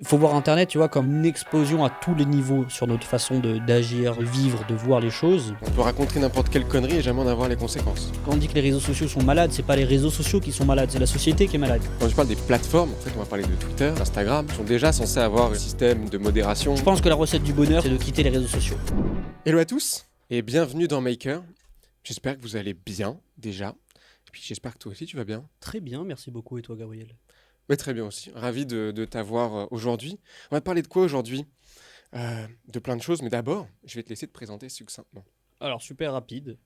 faut voir Internet, tu vois, comme une explosion à tous les niveaux sur notre façon d'agir, de vivre, de voir les choses. On peut raconter n'importe quelle connerie et jamais en avoir les conséquences. Quand on dit que les réseaux sociaux sont malades, c'est pas les réseaux sociaux qui sont malades, c'est la société qui est malade. Quand je parle des plateformes, en fait, on va parler de Twitter, Instagram, qui sont déjà censés avoir un système de modération. Je pense que la recette du bonheur, c'est de quitter les réseaux sociaux. Hello à tous et bienvenue dans Maker. J'espère que vous allez bien déjà. Et puis j'espère que toi aussi tu vas bien. Très bien, merci beaucoup. Et toi, Gabriel? Mais très bien aussi. Ravi de t'avoir aujourd'hui. On va te parler de quoi aujourd'hui De plein de choses, mais d'abord, je vais te laisser te présenter succinctement. Alors, super rapide.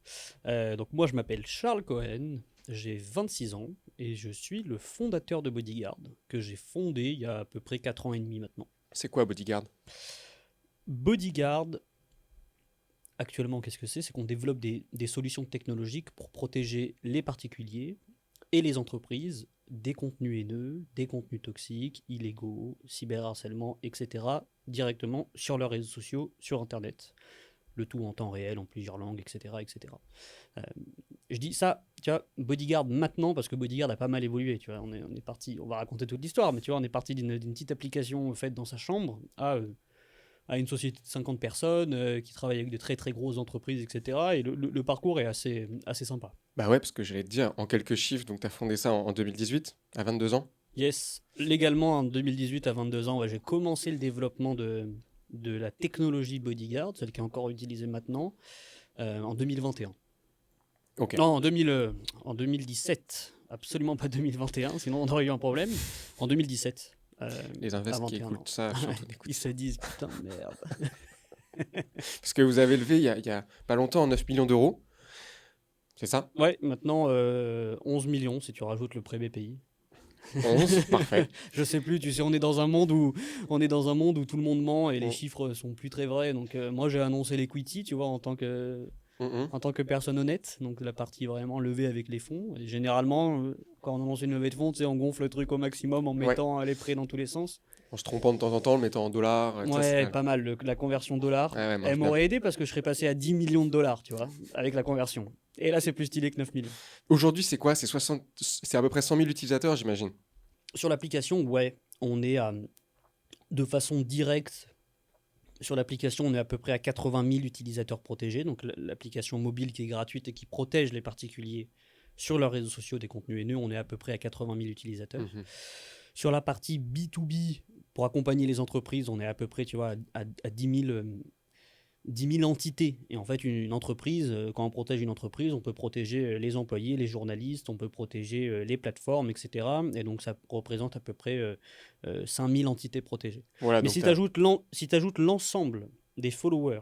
Donc, moi, je m'appelle Charles Cohen, j'ai 26 ans et je suis le fondateur de Bodyguard, que j'ai fondé il y a à peu près 4 ans et demi maintenant. C'est quoi Bodyguard ? Bodyguard, actuellement, qu'est-ce que c'est? C'est qu'on développe des solutions technologiques pour protéger les particuliers et les entreprises des contenus haineux, des contenus toxiques, illégaux, cyberharcèlement, etc. directement sur leurs réseaux sociaux, sur Internet. Le tout en temps réel, en plusieurs langues, etc. etc. Je dis ça, tu vois, Bodyguard maintenant, parce que Bodyguard a pas mal évolué, tu vois, on est parti, on va raconter toute l'histoire, mais tu vois, on est parti d'une petite application faite dans sa chambre à une société de 50 personnes qui travaille avec de très très grosses entreprises, etc. Et le parcours est assez sympa. Bah ouais, parce que j'allais te dire, en quelques chiffres, donc tu as fondé ça en 2018, à 22 ans. Yes, légalement en 2018 à 22 ans, ouais, j'ai commencé le développement de la technologie Bodyguard, celle qui est encore utilisée maintenant, en 2021. Ok. Non, en 2017, absolument pas 2021, sinon on aurait eu un problème. En 2017. Les invests qui 21 ans. écoutent ça, surtout n'écoutent Ils se disent, putain, merde. Parce que vous avez levé il y a pas longtemps 9 millions d'euros. C'est ça ? Ouais, maintenant 11 millions si tu rajoutes le prêt BPI. 11, parfait. Je sais plus, tu sais, on est dans un monde où tout le monde ment et les chiffres sont plus très vrais. Donc moi j'ai annoncé l'equity, tu vois, en tant que personne honnête, donc la partie vraiment levée avec les fonds. Et généralement, quand on annonce une levée de fonds, tu sais, on gonfle le truc au maximum en mettant les prêts dans tous les sens. En se trompant de temps en temps, en le mettant en dollars. Ouais, pas mal, la conversion dollar. Ouais, Elle m'aurait aidé parce que je serais passé à 10 millions de dollars, tu vois, avec la conversion. Et là, c'est plus stylé que 9 millions. Aujourd'hui, c'est quoi ? C'est à peu près 100 000 utilisateurs, j'imagine. Sur l'application, ouais, on est de façon directe. Sur l'application, on est à peu près à 80 000 utilisateurs protégés. Donc l'application mobile qui est gratuite et qui protège les particuliers sur leurs réseaux sociaux des contenus haineux, on est à peu près à 80 000 utilisateurs. Sur la partie B2B, pour accompagner les entreprises, on est à peu près, tu vois, à 10 000 entités. Et en fait, une entreprise, quand on protège une entreprise, on peut protéger les employés, les journalistes, on peut protéger les plateformes, etc. Et donc, ça représente à peu près 5 000 entités protégées. Voilà, mais si tu ajoutes l'ensemble des followers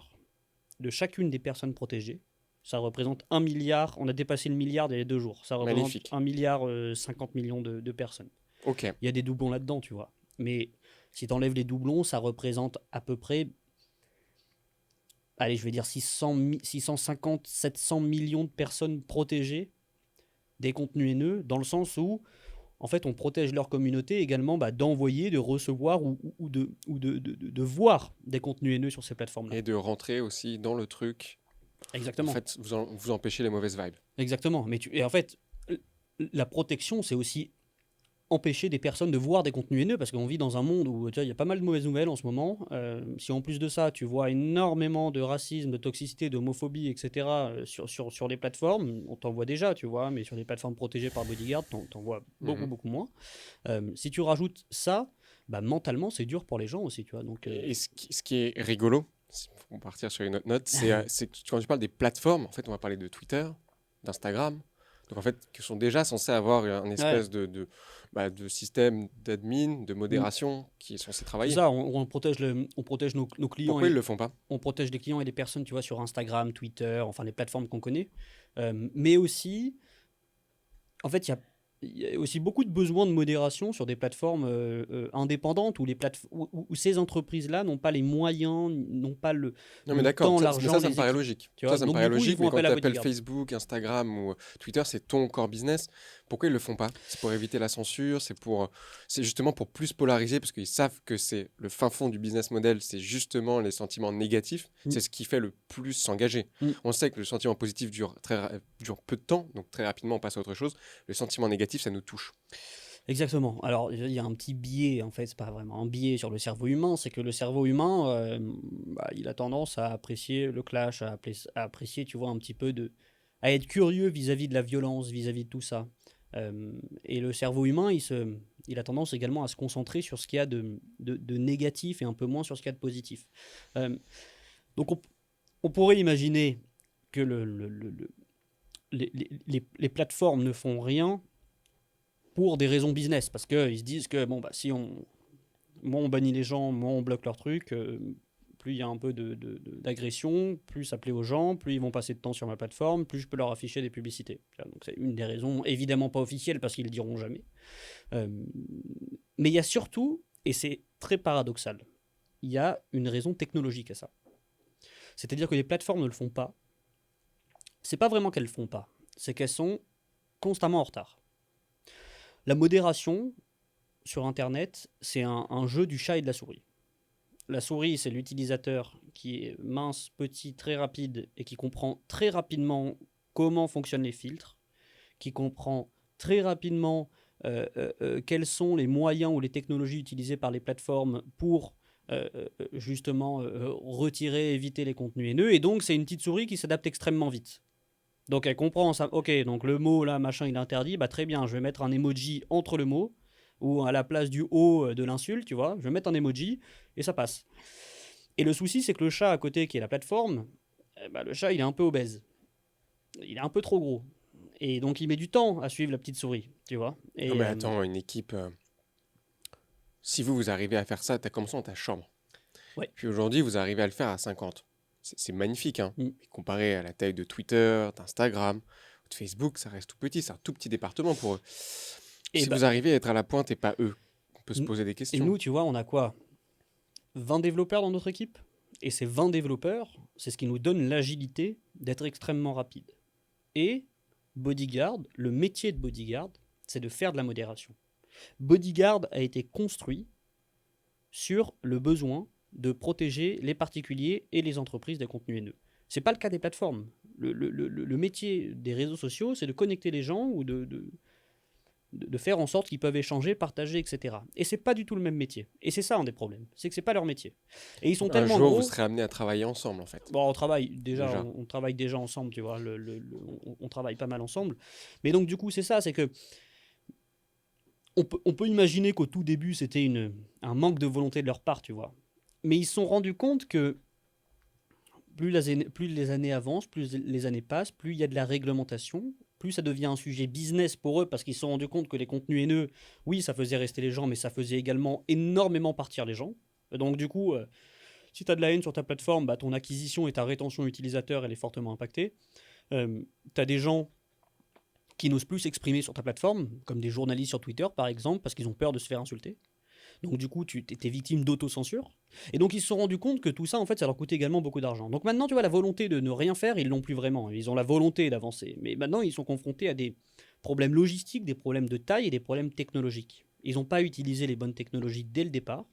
de chacune des personnes protégées, ça représente 1 milliard. On a dépassé le milliard il y a 2 jours. Ça représente magnifique. 1 milliard 50 millions de personnes. Ok. Il y a des doublons là-dedans, tu vois. Mais si tu enlèves les doublons, ça représente à peu près, allez, je vais dire 650, 700 millions de personnes protégées des contenus haineux, dans le sens où, en fait, on protège leur communauté également d'envoyer, de recevoir ou de voir des contenus haineux sur ces plateformes-là. Et de rentrer aussi dans le truc. Exactement. En fait, vous empêchez les mauvaises vibes. Exactement. Et en fait, la protection, c'est aussi empêcher des personnes de voir des contenus haineux, parce qu'on vit dans un monde où il y a pas mal de mauvaises nouvelles en ce moment. Si en plus de ça, tu vois énormément de racisme, de toxicité, d'homophobie, etc. Sur les plateformes, on t'en voit déjà, tu vois, mais sur les plateformes protégées par Bodyguard, t'en vois beaucoup moins. Si tu rajoutes ça, mentalement, c'est dur pour les gens aussi, tu vois. Donc, Et ce qui est rigolo, pour partir sur une autre note, c'est que quand tu parles des plateformes, en fait, on va parler de Twitter, d'Instagram, donc en fait, qui sont déjà censés avoir une espèce de système d'admin, de modération qui est censé travailler. C'est ça, on protège nos clients. Pourquoi ils le font pas ? On protège les clients et les personnes, tu vois, sur Instagram, Twitter, enfin les plateformes qu'on connaît. Mais aussi, en fait, il y a aussi beaucoup de besoins de modération sur des plateformes indépendantes où ces entreprises-là n'ont pas les moyens, n'ont pas le temps, l'argent. Ça me paraît logique. Tu vois, ça me paraît logique, mais quand tu appelles Bodyguard. Facebook, Instagram ou Twitter, c'est ton core business. Pourquoi ils le font pas ? C'est pour éviter la censure, c'est justement pour plus polariser, parce qu'ils savent que c'est le fin fond du business model, c'est justement les sentiments négatifs. C'est ce qui fait le plus s'engager. On sait que le sentiment positif dure peu de temps, donc très rapidement on passe à autre chose. Le sentiment négatif, ça nous touche. Exactement. Alors, il y a un petit biais, en fait, c'est pas vraiment un biais sur le cerveau humain, c'est que le cerveau humain, il a tendance à apprécier le clash, à apprécier, tu vois, un petit peu à être curieux vis-à-vis de la violence, vis-à-vis de tout ça. Et le cerveau humain, il a tendance également à se concentrer sur ce qu'il y a de négatif et un peu moins sur ce qu'il y a de positif. Euh, donc, on pourrait imaginer que les plateformes ne font rien pour des raisons business, parce qu'ils se disent que bon, bah, si moins on bannit les gens, moins on bloque leurs trucs, plus il y a un peu d'agression, plus ça plaît aux gens, plus ils vont passer de temps sur ma plateforme, plus je peux leur afficher des publicités. Donc c'est une des raisons, évidemment pas officielle parce qu'ils le diront jamais. Euh, mais il y a surtout, et c'est très paradoxal, il y a une raison technologique à ça. C'est-à-dire que les plateformes ne le font pas. C'est pas vraiment qu'elles le font pas, c'est qu'elles sont constamment en retard. La modération sur Internet, c'est un jeu du chat et de la souris. La souris, c'est l'utilisateur qui est mince, petit, très rapide et qui comprend très rapidement comment fonctionnent les filtres, qui comprend très rapidement quels sont les moyens ou les technologies utilisées par les plateformes pour justement retirer, éviter les contenus haineux. Et donc, c'est une petite souris qui s'adapte extrêmement vite. Donc, elle comprend ça. Ok, donc le mot là, machin, il est interdit. Bah, très bien, je vais mettre un emoji entre le mot ou à la place du O de l'insulte, tu vois. Je vais mettre un emoji et ça passe. Et le souci, c'est que le chat à côté, qui est la plateforme, le chat, il est un peu obèse. Il est un peu trop gros. Et donc, il met du temps à suivre la petite souris, tu vois. Non, Et mais attends, une équipe, si vous arrivez à faire ça, t'as comme ça dans ta chambre. ouais. Puis aujourd'hui, vous arrivez à le faire à 50. C'est magnifique, hein. Mm. Mais comparé à la taille de Twitter, d'Instagram, de Facebook, ça reste tout petit. C'est un tout petit département pour eux. Et, Si bah, vous arrivez à être à la pointe et pas eux, on peut se poser des et questions. nous, tu vois, on a quoi? 20 développeurs dans notre équipe. Et ces 20 développeurs, c'est ce qui nous donne l'agilité d'être extrêmement rapide. Et Bodyguard, le métier de Bodyguard, c'est de faire de la modération. Bodyguard a été construit sur le besoin de protéger les particuliers et les entreprises des contenus haineux. Ce n'est pas le cas des plateformes. Le métier des réseaux sociaux, c'est de connecter les gens ou de faire en sorte qu'ils peuvent échanger, partager, etc. Et c'est pas du tout le même métier. Et c'est ça un des problèmes, c'est que c'est pas leur métier. Et ils sont Un tellement jour, vous gros. serez amenés à travailler ensemble, en fait. Bon, on travaille déjà, Déjà. on travaille déjà ensemble, tu vois. On travaille pas mal ensemble. Mais donc du coup, c'est ça, c'est que on peut imaginer qu'au tout début, c'était un manque de volonté de leur part, tu vois. Mais ils se sont rendus compte que plus les années avancent, plus les années passent, plus il y a de la réglementation, plus ça devient un sujet business pour eux parce qu'ils se sont rendus compte que les contenus haineux, oui, ça faisait rester les gens, mais ça faisait également énormément partir les gens. Donc du coup, si tu as de la haine sur ta plateforme, bah, ton acquisition et ta rétention utilisateur, elle est fortement impactée. Tu as des gens qui n'osent plus s'exprimer sur ta plateforme, comme des journalistes sur Twitter par exemple, parce qu'ils ont peur de se faire insulter. Donc du coup, tu es victime d'autocensure. Et donc ils se sont rendus compte que tout ça, en fait, ça leur coûtait également beaucoup d'argent. Donc maintenant, tu vois, la volonté de ne rien faire, ils l'ont plus vraiment. Ils ont la volonté d'avancer. Mais maintenant, ils sont confrontés à des problèmes logistiques, des problèmes de taille et des problèmes technologiques. Ils n'ont pas utilisé les bonnes technologies dès le départ.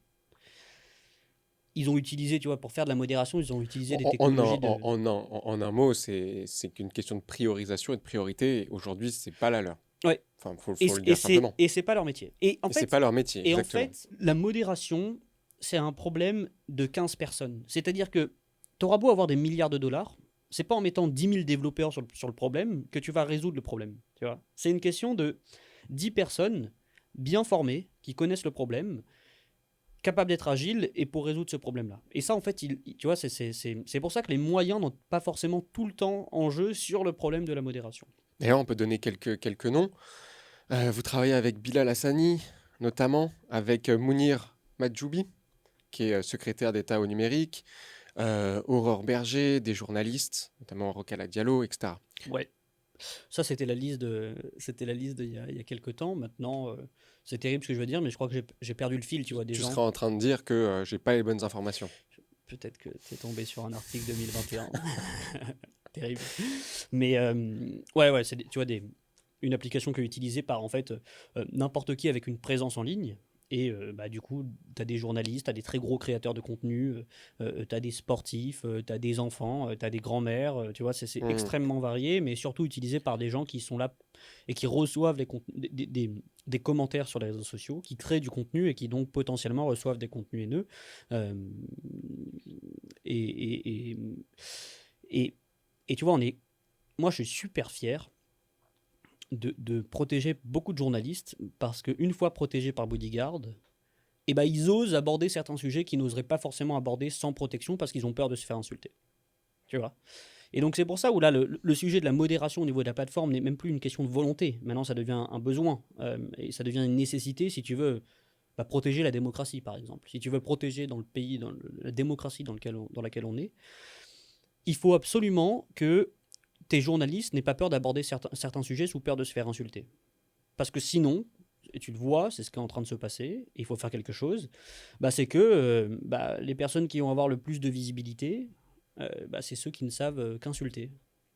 Ils ont utilisé, tu vois, pour faire de la modération, ils ont utilisé des technologies de... En un mot, c'est qu'une question de priorisation et de priorité. Et aujourd'hui, c'est pas la leur. Ouais. Enfin, faut le dire simplement. Et c'est pas leur métier. Et c'est pas leur métier, Et en exactement. fait, la modération, c'est un problème de 15 personnes. C'est-à-dire que tu auras beau avoir des milliards de dollars, c'est pas en mettant 10 000 développeurs sur le problème que tu vas résoudre le problème. Tu vois, c'est une question de 10 personnes bien formées, qui connaissent le problème, capables d'être agiles et pour résoudre ce problème-là. Et ça, en fait, tu vois, c'est pour ça que les moyens n'ont pas forcément tout le temps en jeu sur le problème de la modération. D'ailleurs, on peut donner quelques noms. Vous travaillez avec Bilal Hassani, notamment, avec Mounir Majoubi, qui est secrétaire d'État au numérique, Aurore Berger, des journalistes, notamment Rocala Diallo, etc. Ouais. Ça, c'était la liste il y a quelques temps. Maintenant, c'est terrible ce que je veux dire, mais je crois que j'ai perdu le fil, tu vois, des Tu gens. seras en train de dire que j'ai pas les bonnes informations. Peut-être que tu es tombé sur un article 2021. Terrible. Mais ouais, c'est tu vois une application qui est utilisée par en fait n'importe qui avec une présence en ligne Et du coup, tu as des journalistes, tu as des très gros créateurs de contenu, tu as des sportifs, tu as des enfants, tu as des grands-mères, tu vois, c'est Mhm. extrêmement varié, mais surtout utilisé par des gens qui sont là et qui reçoivent des commentaires sur les réseaux sociaux, qui créent du contenu et qui donc potentiellement reçoivent des contenus haineux. Euh, et, et, et, et, et tu vois, moi je suis super fier de protéger beaucoup de journalistes parce qu'une fois protégés par Bodyguard, eh ben, ils osent aborder certains sujets qu'ils n'oseraient pas forcément aborder sans protection parce qu'ils ont peur de se faire insulter. Tu vois. Et donc c'est pour ça où là le sujet de la modération au niveau de la plateforme n'est même plus une question de volonté. Maintenant ça devient un besoin et ça devient une nécessité si tu veux protéger la démocratie par exemple. Si tu veux protéger dans le pays, la démocratie dans laquelle on est, il faut absolument que tes journalistes n'aient pas peur d'aborder certains sujets sous peur de se faire insulter. Parce que sinon, et tu le vois, c'est ce qui est en train de se passer, et il faut faire quelque chose, c'est que les personnes qui vont avoir le plus de visibilité, c'est ceux qui ne savent qu'insulter.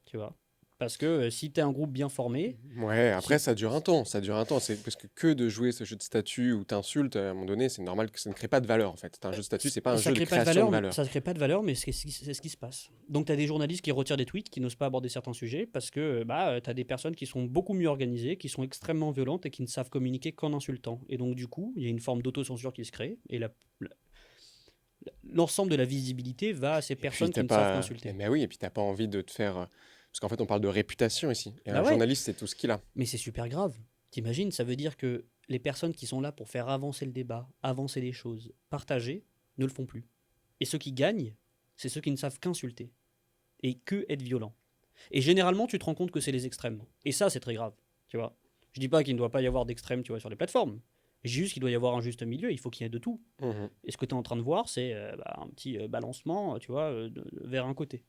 Tu vois. Parce que si tu es un groupe bien formé, Ouais, après, si, ça dure un temps. Ça dure un temps. C'est parce que de jouer ce jeu de statut où t'insultes, à un moment donné, c'est normal que ça ne crée pas de valeur, en fait. C'est un jeu de statut, c'est pas un ça jeu de crée pas de création de valeur, valeur. ça crée pas de valeur, mais c'est ce qui se passe. Donc tu as des journalistes qui retirent des tweets, qui n'osent pas aborder certains sujets, parce que tu as des personnes qui sont beaucoup mieux organisées, qui sont extrêmement violentes et qui ne savent communiquer qu'en insultant. Et donc du coup, il y a une forme d'autocensure qui se crée, et l'ensemble de la visibilité va à ces Et puis, personnes qui t'as ne savent pas. Eh qu'insulter. ben oui, et puis t'as pas envie de te faire. Parce qu'en fait, on parle de réputation ici. Et Bah un ouais, journaliste, c'est tout ce qu'il a. mais c'est super grave. T'imagines, ça veut dire que les personnes qui sont là pour faire avancer le débat, avancer les choses, partager, ne le font plus. Et ceux qui gagnent, c'est ceux qui ne savent qu'insulter et que être violent. Et généralement, tu te rends compte que c'est les extrêmes. Et ça, c'est très grave. Tu vois. Je dis pas qu'il ne doit pas y avoir d'extrêmes, tu vois, sur les plateformes. Je dis juste qu'il doit y avoir un juste milieu. Il faut qu'il y ait de tout. Mhm. Et ce que tu es en train de voir, c'est un petit balancement, tu vois, vers un côté.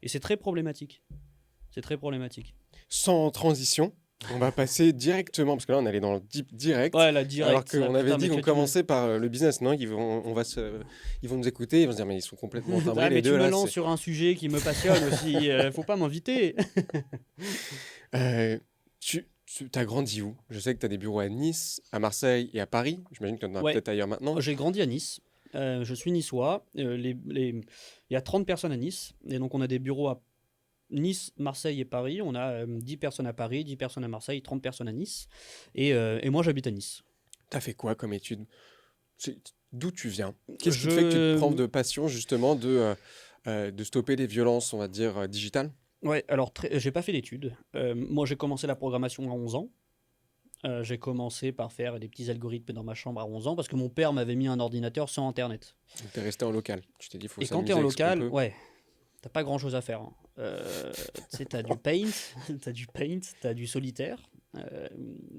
Et c'est très problématique. C'est très problématique. Sans transition, on va passer directement, parce que là, on allait dans le deep direct, Ouais, la alors direct, là, qu'on avait putain, dit mais qu'on commençait par le business, non? Ils vont nous écouter, ils vont se dire, mais ils sont complètement timbrés, Ah, les mais tu deux, me là. lances sur un sujet qui me passionne aussi. Faut pas m'inviter. Euh, t'as grandi où? Je sais que tu as des bureaux à Nice, à Marseille et à Paris. J'imagine que tu en as Ouais, peut-être ailleurs maintenant. j'ai grandi à Nice. Je suis niçois. Il y a 30 personnes à Nice. Et donc, on a des bureaux à Nice, Marseille et Paris. On a 10 personnes à Paris, 10 personnes à Marseille, 30 personnes à Nice. Et moi, j'habite à Nice. T'as fait quoi comme étude? D'où tu viens? Qu'est-ce qui te fait que tu te prends Je. de passion justement de stopper les violences, on va dire, digitales? Ouais, alors, j'ai pas fait d'études. Moi, j'ai commencé la programmation à 11 ans. J'ai commencé par faire des petits algorithmes dans ma chambre à 11 ans parce que mon père m'avait mis un ordinateur sans internet. Tu es resté en local. Tu t'es dit, il faut Et quand t'es s'amuser en avec ce qu'on local, peut. ouais, t'as pas grand chose à faire, hein. Tu sais, t'as du paint, t'as du solitaire. Euh,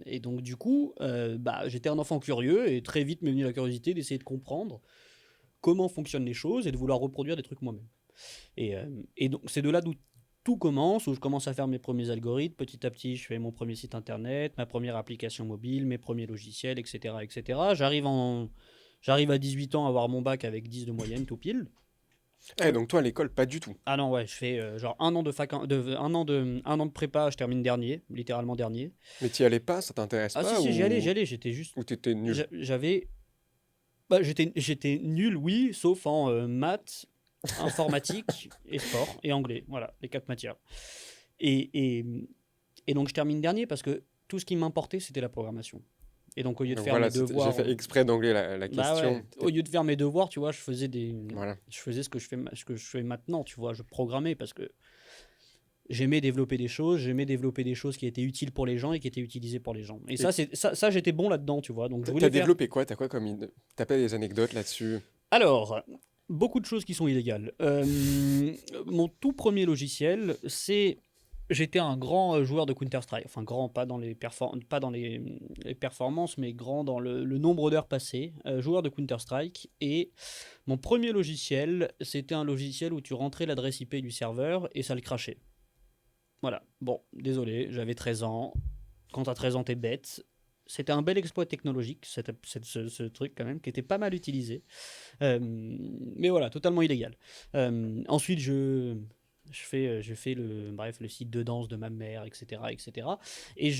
et donc, du coup, j'étais un enfant curieux et très vite m'est venue la curiosité d'essayer de comprendre comment fonctionnent les choses et de vouloir reproduire des trucs moi-même. Et donc, c'est de là d'où tout commence, où je commence à faire mes premiers algorithmes. Petit à petit, je fais mon premier site internet, ma première application mobile, mes premiers logiciels, etc. etc. J'arrive à 18 ans à avoir mon bac avec 10 de moyenne, tout pile. Eh, donc toi, à l'école, pas du tout. Ah non, ouais, je fais genre un an de, un an de prépa, je termine dernier, littéralement dernier. Mais t'y allais pas, ça t'intéresse Ah si, pas si, j'y allais, j'étais juste. ou t'étais nul? J'avais. J'étais nul, oui, sauf en maths, informatique et sport et anglais. Voilà, les quatre matières. Et, et, et donc je termine dernier parce que tout ce qui m'importait, c'était la programmation. Et donc au lieu de Donc faire mes voilà, j'ai devoirs, fait exprès d'angler la bah ouais, question. au lieu de faire mes devoirs, tu vois, Voilà. je faisais ce que je fais maintenant, tu vois, je programmais parce que j'aimais développer des choses, qui étaient utiles pour les gens et qui étaient utilisées pour les gens. Et Et ça j'étais bon là-dedans, tu vois. Donc je t'as voulais faire. développé quoi? T'as quoi comme t'as pas des anecdotes là-dessus? Alors, beaucoup de choses qui sont illégales. Mon tout premier logiciel, c'est. J'étais un grand joueur de Counter-Strike. Enfin, grand, pas dans les performances, mais grand dans le nombre d'heures passées. Joueur de Counter-Strike. Et mon premier logiciel, c'était un logiciel où tu rentrais l'adresse IP du serveur et ça le crachait. Voilà. Bon, désolé, j'avais 13 ans. Quand t'as 13 ans, t'es bête. C'était un bel exploit technologique, ce truc quand même, qui était pas mal utilisé. Mais voilà, totalement illégal. Ensuite, je fais le site de danse de ma mère, etc., etc. Et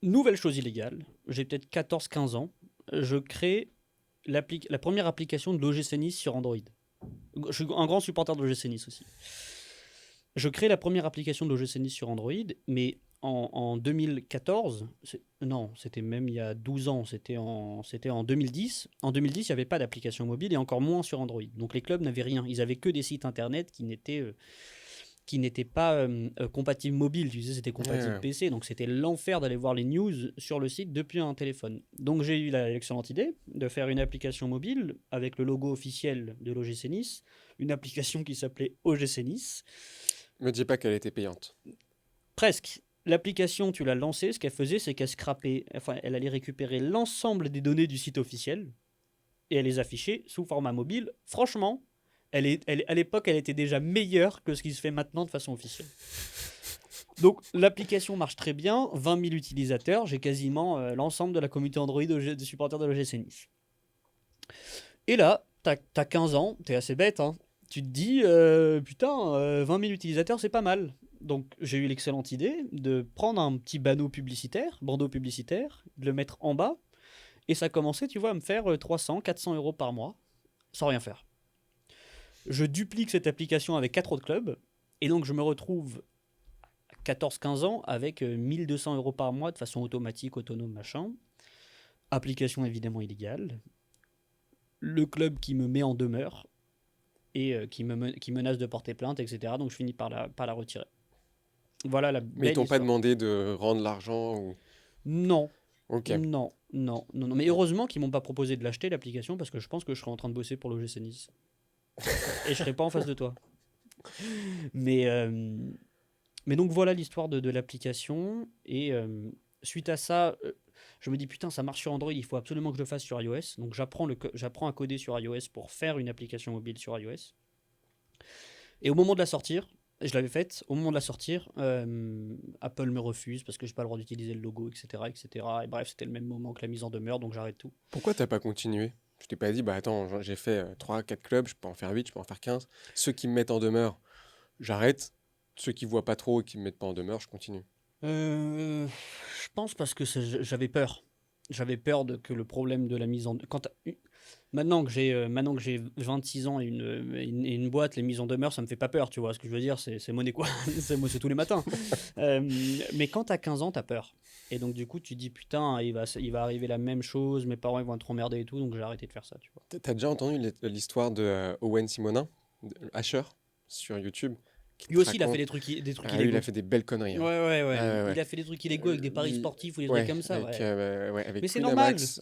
Nouvelle chose illégale, j'ai peut-être 14-15 ans, je crée la première application de l'OGC Nice sur Android. Je suis un grand supporter de l'OGC Nice aussi. Je crée la première application de l'OGC Nice sur Android, mais en 2014, non, c'était même il y a 12 ans, c'était en 2010. En 2010, il n'y avait pas d'application mobile et encore moins sur Android. Donc les clubs n'avaient rien. Ils avaient que des sites internet qui n'étaient pas compatibles mobile. Tu sais, c'était compatible Ouais. PC. Donc c'était l'enfer d'aller voir les news sur le site depuis un téléphone. Donc j'ai eu l'excellente idée de faire une application mobile avec le logo officiel de l'OGC Nice, une application qui s'appelait OGC Nice. Me dis pas qu'elle était payante. Presque. L'application, tu l'as lancée, ce qu'elle faisait, c'est qu'elle scrapait, enfin, elle allait récupérer l'ensemble des données du site officiel et elle les affichait sous format mobile. Franchement, à l'époque, elle était déjà meilleure que ce qui se fait maintenant de façon officielle. Donc, l'application marche très bien, 20 000 utilisateurs, j'ai quasiment l'ensemble de la communauté Android des supporters de l'OGC Nice. Et là, t'as 15 ans, t'es assez bête, hein. Tu te dis, putain, 20 000 utilisateurs, c'est pas mal. Donc j'ai eu l'excellente idée de prendre un petit bandeau publicitaire, de le mettre en bas, et ça commençait, tu vois, à me faire 300, 400 euros par mois, sans rien faire. Je duplique cette application avec 4 autres clubs, et donc je me retrouve à 14-15 ans avec 1200 euros par mois de façon automatique, autonome, machin. Application évidemment illégale. Le club qui me met en demeure, et qui menace de porter plainte, etc. Donc je finis par la retirer. Voilà la Mais ils belle t'ont pas histoire. demandé de rendre l'argent ou... Non, Ok. non. Mais heureusement qu'ils m'ont pas proposé de l'acheter, l'application, parce que je pense que je serais en train de bosser pour l'OGC Nice. Et je serais pas en face de toi. Mais, euh, mais donc voilà l'histoire de l'application. Et suite à ça, je me dis putain, ça marche sur Android, il faut absolument que je le fasse sur iOS. Donc j'apprends à coder sur iOS pour faire une application mobile sur iOS. Et au moment de la sortir, je l'avais faite, au moment de la sortir, Apple me refuse parce que j'ai pas le droit d'utiliser le logo, etc., etc. Et bref, c'était le même moment que la mise en demeure, donc j'arrête tout. Pourquoi t'as pas continué? Tu t'es pas dit, bah attends, j'ai fait 3, 4 clubs, je peux en faire 8, je peux en faire 15. Ceux qui me mettent en demeure, j'arrête. Ceux qui voient pas trop et qui me mettent pas en demeure, je continue. Je pense parce que j'avais peur. J'avais peur que le problème de la mise en... Maintenant que j'ai 26 ans et une boîte, les mises en demeure, ça me fait pas peur, tu vois. Ce que je veux dire, c'est monnaie quoi. C'est tous les matins. Euh, mais quand t'as 15 ans, t'as peur. Et donc du coup, tu te dis, putain, il va arriver la même chose, mes parents ils vont être emmerdés et tout, donc j'ai arrêté de faire ça, tu vois. T'as déjà entendu l'histoire de Owen Simonin, Asher, sur YouTube, qui Lui te aussi, il a fait raconte... des trucs Ah, lui, il a illégaux. fait des belles conneries, Ouais, hein. ouais, ouais. Ah, ouais, Il ouais. a fait des trucs illégaux avec des paris Lui, sportifs ou des trucs ouais, comme ça, ouais. ouais, Mais avec c'est normal. Winamax,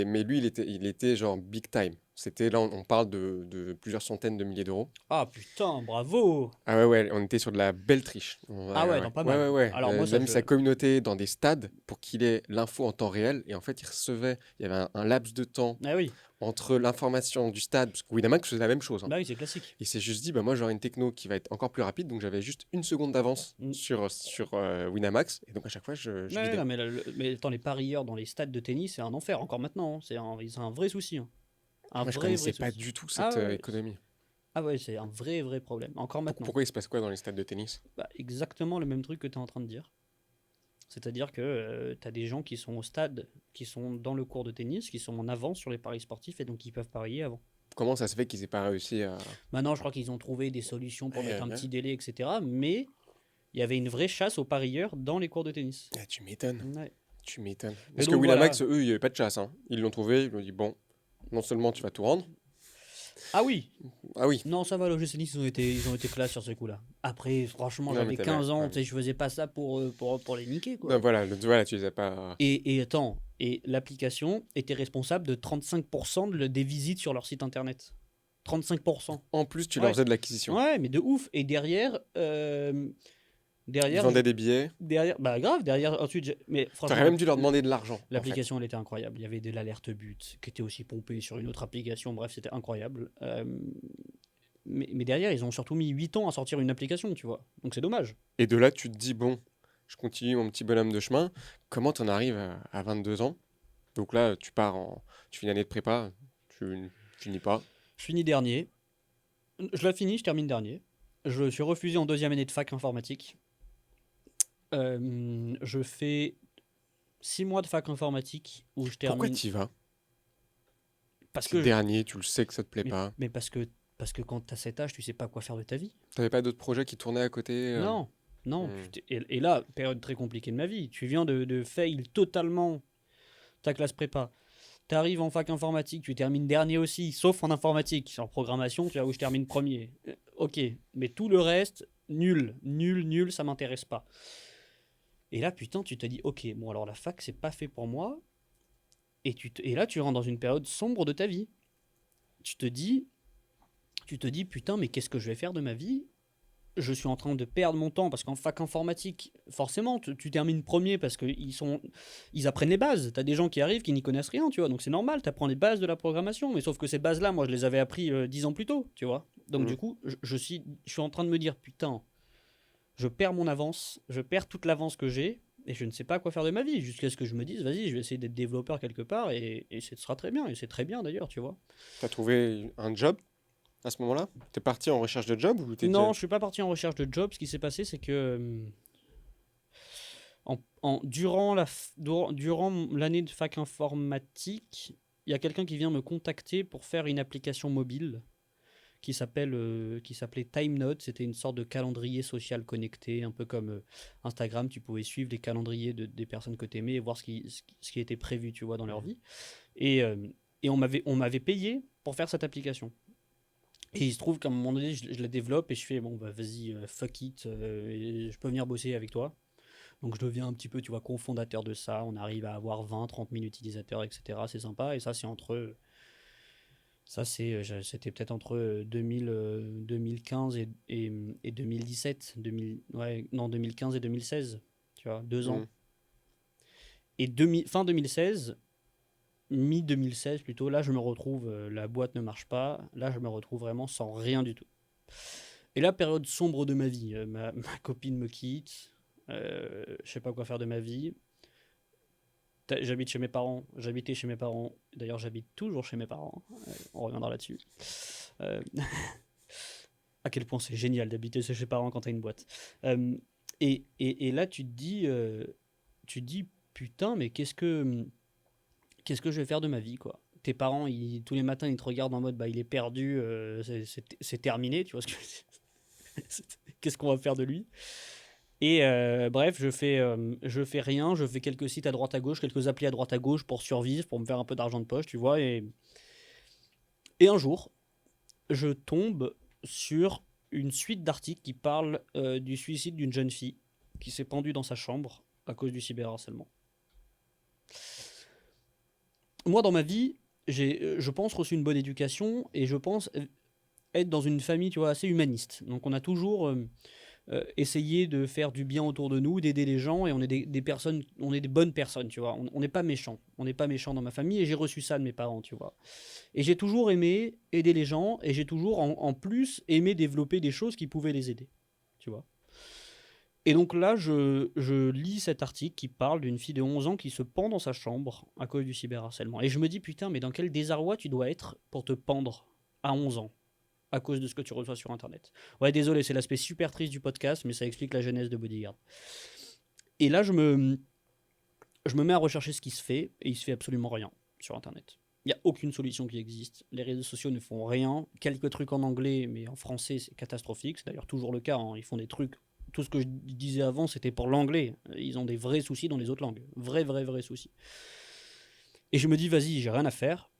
mais lui, il était genre big time. C'était là, on parle de plusieurs centaines de milliers d'euros. Ah putain, bravo! Ah ouais, ouais, on était sur de la belle triche. Ah ouais, Ouais, non, pas ouais, mal. ouais, ouais. Alors moi, Il a ça, mis sa communauté dans des stades pour qu'il ait l'info en temps réel. Et en fait, il y avait un laps de temps Ah oui, entre l'information du stade, parce que Winamax faisait la même chose, hein. bah oui, c'est classique. Il s'est juste dit, bah moi j'aurai une techno qui va être encore plus rapide, donc j'avais juste une seconde d'avance Mm. sur Winamax, et donc à chaque fois je Ouais, bidais. non, mais attends, les parieurs dans les stades de tennis, c'est un enfer, encore maintenant, hein. C'est un vrai souci, hein. Un Moi je vrai, connaissais vrai pas souci. du tout Ah cette ouais, économie. ah ouais, c'est un vrai, vrai problème. Encore maintenant. Pourquoi il se passe quoi dans les stades de tennis? Bah, exactement le même truc que tu es en train de dire. C'est-à-dire que tu as des gens qui sont au stade, qui sont dans le cours de tennis, qui sont en avance sur les paris sportifs et donc ils peuvent parier avant. Comment ça se fait qu'ils aient pas réussi à... Maintenant, je crois qu'ils ont trouvé des solutions pour mettre un Ouais. petit délai, etc. Mais il y avait une vraie chasse aux parieurs dans les cours de tennis. Ah, tu m'étonnes, Ouais. tu m'étonnes. Et Parce que donc voilà. Winamax, eux, il n'y avait pas de chasse, hein. Ils l'ont trouvé, ils lui ont dit, bon, non seulement tu vas tout rendre, Ah oui, ah oui, non, ça va, l'OGC Nice, ils ont été classe sur ce coup-là. Après, franchement, non mais j'avais t'avais... 15 ans, ouais. tu sais, je faisais pas ça pour les niquer, quoi. Non, voilà, tu les as pas... Et attends, et l'application était responsable de 35% des visites sur leur site internet. 35%. En plus, tu leur Ouais. faisais de l'acquisition. Ouais, mais de ouf. Et derrière, Ils derrière, vendaient des billets. bah grave, derrière, ensuite, mais T'aurais franchement, même dû leur demander de l'argent, en fait. l'application, elle était incroyable. Il y avait de l'alerte but qui était aussi pompée sur une autre application. Bref, c'était incroyable. Mais derrière, ils ont surtout mis 8 ans à sortir une application, tu vois. Donc c'est dommage. Et de là, tu te dis, bon, je continue mon petit bonhomme de chemin. Comment t'en arrives à 22 ans? Donc là, tu fais une année de prépa, tu finis pas. Je finis dernier. Je la finis, je termine dernier. Je suis refusé en deuxième année de fac informatique. Je fais 6 mois de fac informatique où je Pourquoi termine. tu y vas? Parce C'est le que. dernier, tu le sais que ça te plaît Mais, pas. mais parce que quand tu as cet âge, tu sais pas quoi faire de ta vie. T'avais pas d'autres projets qui tournaient à côté Non, non. Hmm. Et là, période très compliquée de ma vie. Tu viens de fail totalement ta classe prépa. Tu arrives en fac informatique, tu termines dernier aussi, sauf en informatique. En programmation, tu vois où je termine premier. Ok, mais tout le reste, nul, nul, nul, ça m'intéresse pas. Et là, putain, tu te dis, ok, bon, alors la fac, c'est pas fait pour moi. Et là, tu rentres dans une période sombre de ta vie. Tu te dis, putain, mais qu'est-ce que je vais faire de ma vie? Je suis en train de perdre mon temps parce qu'en fac informatique, forcément, tu termines premier parce qu'ils apprennent les bases. T'as des gens qui arrivent qui n'y connaissent rien, tu vois. Donc c'est normal, t'apprends les bases de la programmation. Mais sauf que ces bases-là, moi, je les avais appris 10 ans plus tôt, tu vois. Donc Hmm. du coup, je suis en train de me dire, putain, je perds mon avance, je perds toute l'avance que j'ai et je ne sais pas quoi faire de ma vie. Jusqu'à ce que je me dise, vas-y, je vais essayer d'être développeur quelque part et ce sera très bien. Et c'est très bien d'ailleurs, tu vois. T'as trouvé un job à ce moment-là? T'es parti en recherche de job ou t'es déjà... Non, je suis pas parti en recherche de job. Ce qui s'est passé, c'est que durant l'année de fac informatique, il y a quelqu'un qui vient me contacter pour faire une application mobile qui s'appelait TimeNote. C'était une sorte de calendrier social connecté, un peu comme Instagram. Tu pouvais suivre les calendriers des personnes que tu aimais et voir ce qui était prévu, tu vois, dans leur vie. Et, euh, et on m'avait payé pour faire cette application. Et il se trouve qu'à un moment donné, je la développe et je fais, bon, bah vas-y, fuck it, et je peux venir bosser avec toi. Donc je deviens un petit peu, tu vois, cofondateur de ça. On arrive à avoir 20-30 000 utilisateurs, etc. C'est sympa. Et ça, c'est entre. Ça, c'était peut-être entre 2015 et 2017. 2000, ouais, non, 2015 et 2016. Tu vois, 2 ans. Hmm. Et fin 2016, mi-2016 plutôt, là, je me retrouve, la boîte ne marche pas. Là, je me retrouve vraiment sans rien du tout. Et là, période sombre de ma vie. Ma copine me quitte. Je sais pas quoi faire de ma vie. J'habite chez mes parents. J'habitais chez mes parents. D'ailleurs, j'habite toujours chez mes parents. On reviendra là-dessus. Euh, à quel point c'est génial d'habiter chez ses parents quand t'as une boîte. Et là, tu te dis, putain, mais qu'est-ce que je vais faire de ma vie, quoi. Tes parents, tous les matins, ils te regardent en mode, bah, il est perdu, c'est terminé, tu vois ce que qu'est-ce qu'on va faire de lui? Et bref, je fais rien, je fais quelques sites à droite à gauche, quelques applis à droite à gauche pour survivre, pour me faire un peu d'argent de poche, tu vois. Et un jour, je tombe sur une suite d'articles qui parlent du suicide d'une jeune fille qui s'est pendue dans sa chambre à cause du cyberharcèlement. Moi, dans ma vie, j'ai, je pense, reçu une bonne éducation et je pense être dans une famille, tu vois, assez humaniste. Donc on a toujours essayer de faire du bien autour de nous, d'aider les gens, et on est des personnes, on est des bonnes personnes, tu vois. On n'est pas méchants. On n'est pas méchants dans ma famille, et j'ai reçu ça de mes parents, tu vois. Et j'ai toujours aimé aider les gens, et j'ai toujours en plus aimé développer des choses qui pouvaient les aider, tu vois. Et donc là, je lis cet article qui parle d'une fille de 11 ans qui se pend dans sa chambre à cause du cyberharcèlement. Et je me dis, putain, mais dans quel désarroi tu dois être pour te pendre à 11 ans à cause de ce que tu reçois sur Internet. Ouais, désolé, c'est l'aspect super triste du podcast, mais ça explique la genèse de Bodyguard. Et là, je me mets à rechercher ce qui se fait, et il se fait absolument rien sur Internet. Il n'y a aucune solution qui existe. Les réseaux sociaux ne font rien. Quelques trucs en anglais, mais en français, c'est catastrophique. C'est d'ailleurs toujours le cas, hein. Ils font des trucs. Tout ce que je disais avant, c'était pour l'anglais. Ils ont des vrais soucis dans les autres langues. Vrais soucis. Et je me dis, vas-y, j'ai rien à faire.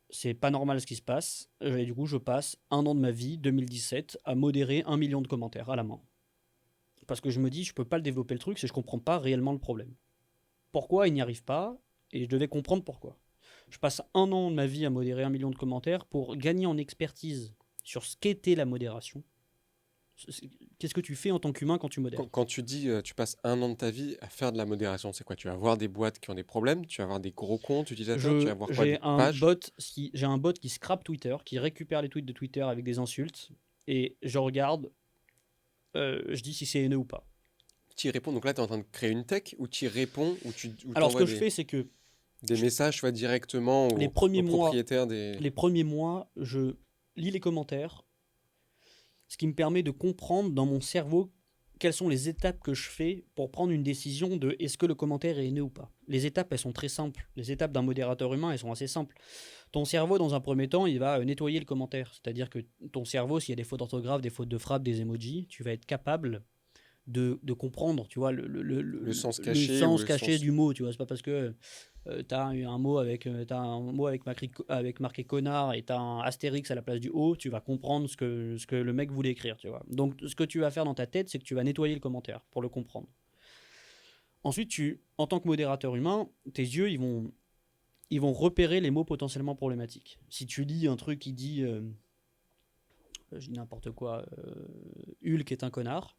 C'est pas normal ce qui se passe. Et du coup, je passe un an de ma vie, 2017, à modérer 1 million de commentaires à la main. Parce que je me dis, je peux pas le développer le truc si je comprends pas réellement le problème. Pourquoi il n'y arrive pas? Et je devais comprendre pourquoi. Je passe un an de ma vie à modérer 1 million de commentaires pour gagner en expertise sur ce qu'était la modération. Qu'est-ce que tu fais en tant qu'humain quand tu modères? Quand tu dis tu passes un an de ta vie à faire de la modération, c'est quoi? Tu vas voir des boîtes qui ont des problèmes, tu vas voir des gros comptes utilisateurs, tu vas voir quoi? Des pages? J'ai un bot qui scrape Twitter, qui récupère les tweets de Twitter avec des insultes, et je regarde, je dis si c'est haineux ou pas. Tu y réponds, donc là tu es en train de créer une tech ou tu y réponds ou tu Alors ce envoies que je fais, c'est que des messages soit directement les premiers aux mois, propriétaires des... les premiers mois, je lis les commentaires, ce qui me permet de comprendre dans mon cerveau quelles sont les étapes que je fais pour prendre une décision de est-ce que le commentaire est haineux ou pas. Les étapes, elles sont très simples. Les étapes d'un modérateur humain, elles sont assez simples. Ton cerveau, dans un premier temps, il va nettoyer le commentaire. C'est-à-dire que ton cerveau, s'il y a des fautes d'orthographe, des fautes de frappe, des emojis, tu vas être capable de comprendre, tu vois, Le sens le caché ou sens le caché sens... du mot. Tu vois, c'est pas parce que tu as un mot avec marqué connard et tu as un astérix à la place du O, tu vas comprendre ce que le mec voulait écrire, tu vois. Donc ce que tu vas faire dans ta tête, c'est que tu vas nettoyer le commentaire pour le comprendre. Ensuite, en tant que modérateur humain, tes yeux, ils vont repérer les mots potentiellement problématiques. Si tu lis un truc qui dit, je dis n'importe quoi, Hulk est un connard,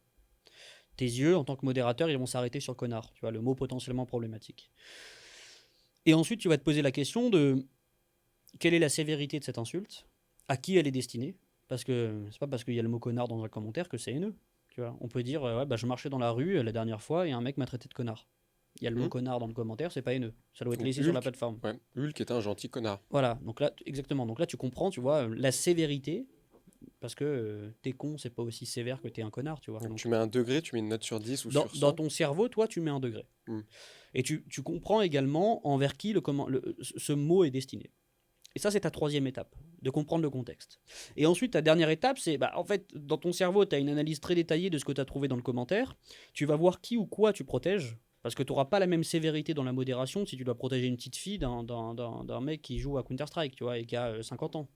tes yeux, en tant que modérateur, ils vont s'arrêter sur connard, tu vois, le mot potentiellement problématique. Et ensuite, tu vas te poser la question de quelle est la sévérité de cette insulte, à qui elle est destinée, parce que c'est pas parce qu'il y a le mot connard dans un commentaire que c'est haineux. Tu vois, on peut dire, ouais, bah, je marchais dans la rue la dernière fois et un mec m'a traité de connard. Il y a le mot Hmm. connard dans le commentaire, c'est pas haineux. Ça doit être Donc, laissé sur la plateforme. ouais, Hulk est un gentil connard. Voilà, donc là, exactement. Donc là, tu comprends, tu vois, la sévérité, parce que t'es con, c'est pas aussi sévère que t'es un connard, tu vois. Donc, Donc, tu mets un degré, tu mets une note sur 10 ou sur dans 100. ton cerveau, toi, tu mets un degré. Hmm. Et tu comprends également envers qui ce mot est destiné. Et ça, c'est ta troisième étape, de comprendre le contexte. Et ensuite, ta dernière étape, c'est, bah, en fait, dans ton cerveau, tu as une analyse très détaillée de ce que tu as trouvé dans le commentaire. Tu vas voir qui ou quoi tu protèges, parce que tu n'auras pas la même sévérité dans la modération si tu dois protéger une petite fille d'un mec qui joue à Counter-Strike, tu vois, et qui a 50 ans.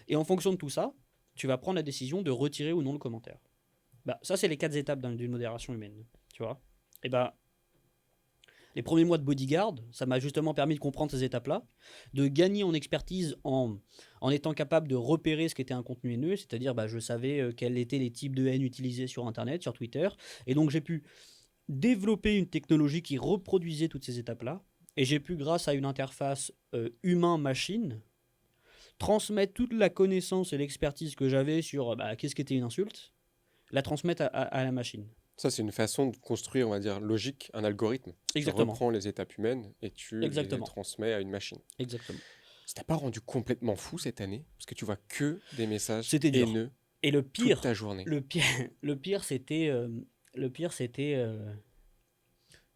Et en fonction de tout ça, tu vas prendre la décision de retirer ou non le commentaire. Bah, ça, c'est les 4 étapes d'une modération humaine, tu vois. Et bah, les premiers mois de bodyguard, ça m'a justement permis de comprendre ces étapes-là, de gagner en expertise en étant capable de repérer ce qu'était un contenu haineux, c'est-à-dire bah, je savais quels étaient les types de haine utilisés sur Internet, sur Twitter, et donc j'ai pu développer une technologie qui reproduisait toutes ces étapes-là, et j'ai pu, grâce à une interface humain-machine, transmettre toute la connaissance et l'expertise que j'avais sur bah, qu'est-ce qu'était une insulte, la transmettre à la machine. Ça, c'est une façon de construire, on va dire, logique, un algorithme. Tu Exactement. reprends les étapes humaines et tu les Exactement. transmets à une machine. Exactement. Ça t'a pas rendu complètement fou cette année? Parce que tu vois que des messages C'était dur. haineux Et le toute pire, ta journée. le pire c'était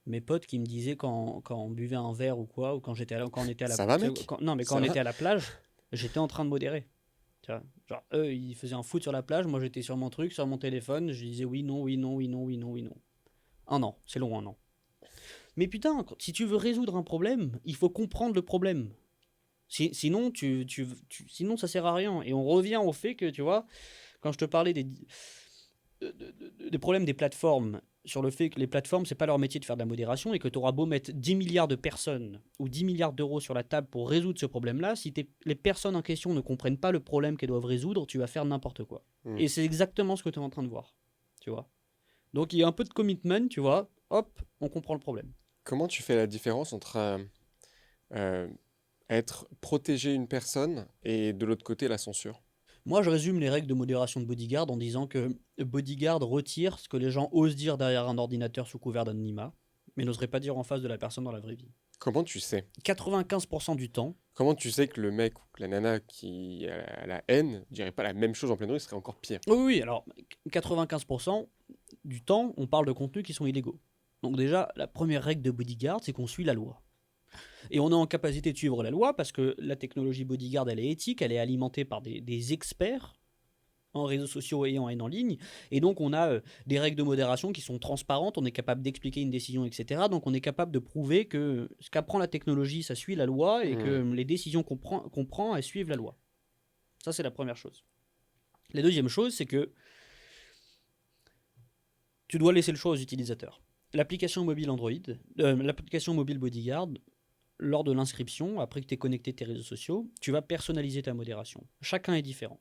mes potes qui me disaient quand on buvait un verre ou quoi, ou quand quand on était à la Ça va, mec? non mais quand Ça on va? était à la plage, j'étais en train de modérer. Tu vois, genre eux ils faisaient un foot sur la plage, moi j'étais sur mon truc, sur mon téléphone, je disais oui non oui non oui non oui non oui non. Un an, c'est long un an. Mais putain, si tu veux résoudre un problème, il faut comprendre le problème. Sinon, sinon ça sert à rien. Et on revient au fait que, tu vois, quand je te parlais des problèmes des plateformes, sur le fait que les plateformes, c'est pas leur métier de faire de la modération et que tu auras beau mettre 10 milliards de personnes ou 10 milliards d'euros sur la table pour résoudre ce problème-là, si les personnes en question ne comprennent pas le problème qu'elles doivent résoudre, tu vas faire n'importe quoi. Et c'est exactement ce que tu es en train de voir, tu vois. Donc il y a un peu de commitment, tu vois, hop, on comprend le problème. Comment tu fais la différence entre euh, être protéger une personne et de l'autre côté la censure? Moi, je résume les règles de modération de Bodyguard en disant que Bodyguard retire ce que les gens osent dire derrière un ordinateur sous couvert d'anonymat, mais n'oseraient pas dire en face de la personne dans la vraie vie. Comment tu sais? 95% du temps, Comment tu sais que le mec ou que la nana qui a la haine dirait pas la même chose en pleine rue, ce serait encore pire? oui, oui, alors 95% du temps, on parle de contenus qui sont illégaux. Donc déjà, la première règle de Bodyguard, c'est qu'on suit la loi. Et on est en capacité de suivre la loi parce que la technologie Bodyguard, elle est éthique, elle est alimentée par des experts en réseaux sociaux et en haine en ligne. Et donc, on a des règles de modération qui sont transparentes, on est capable d'expliquer une décision, etc. Donc, on est capable de prouver que ce qu'apprend la technologie, ça suit la loi et que les décisions qu'on prend, elles suivent la loi. Ça, c'est la première chose. La deuxième chose, c'est que tu dois laisser le choix aux utilisateurs. L'application mobile Android, l'application mobile Bodyguard, lors de l'inscription, après que tu aies connecté tes réseaux sociaux, tu vas personnaliser ta modération. Chacun est différent.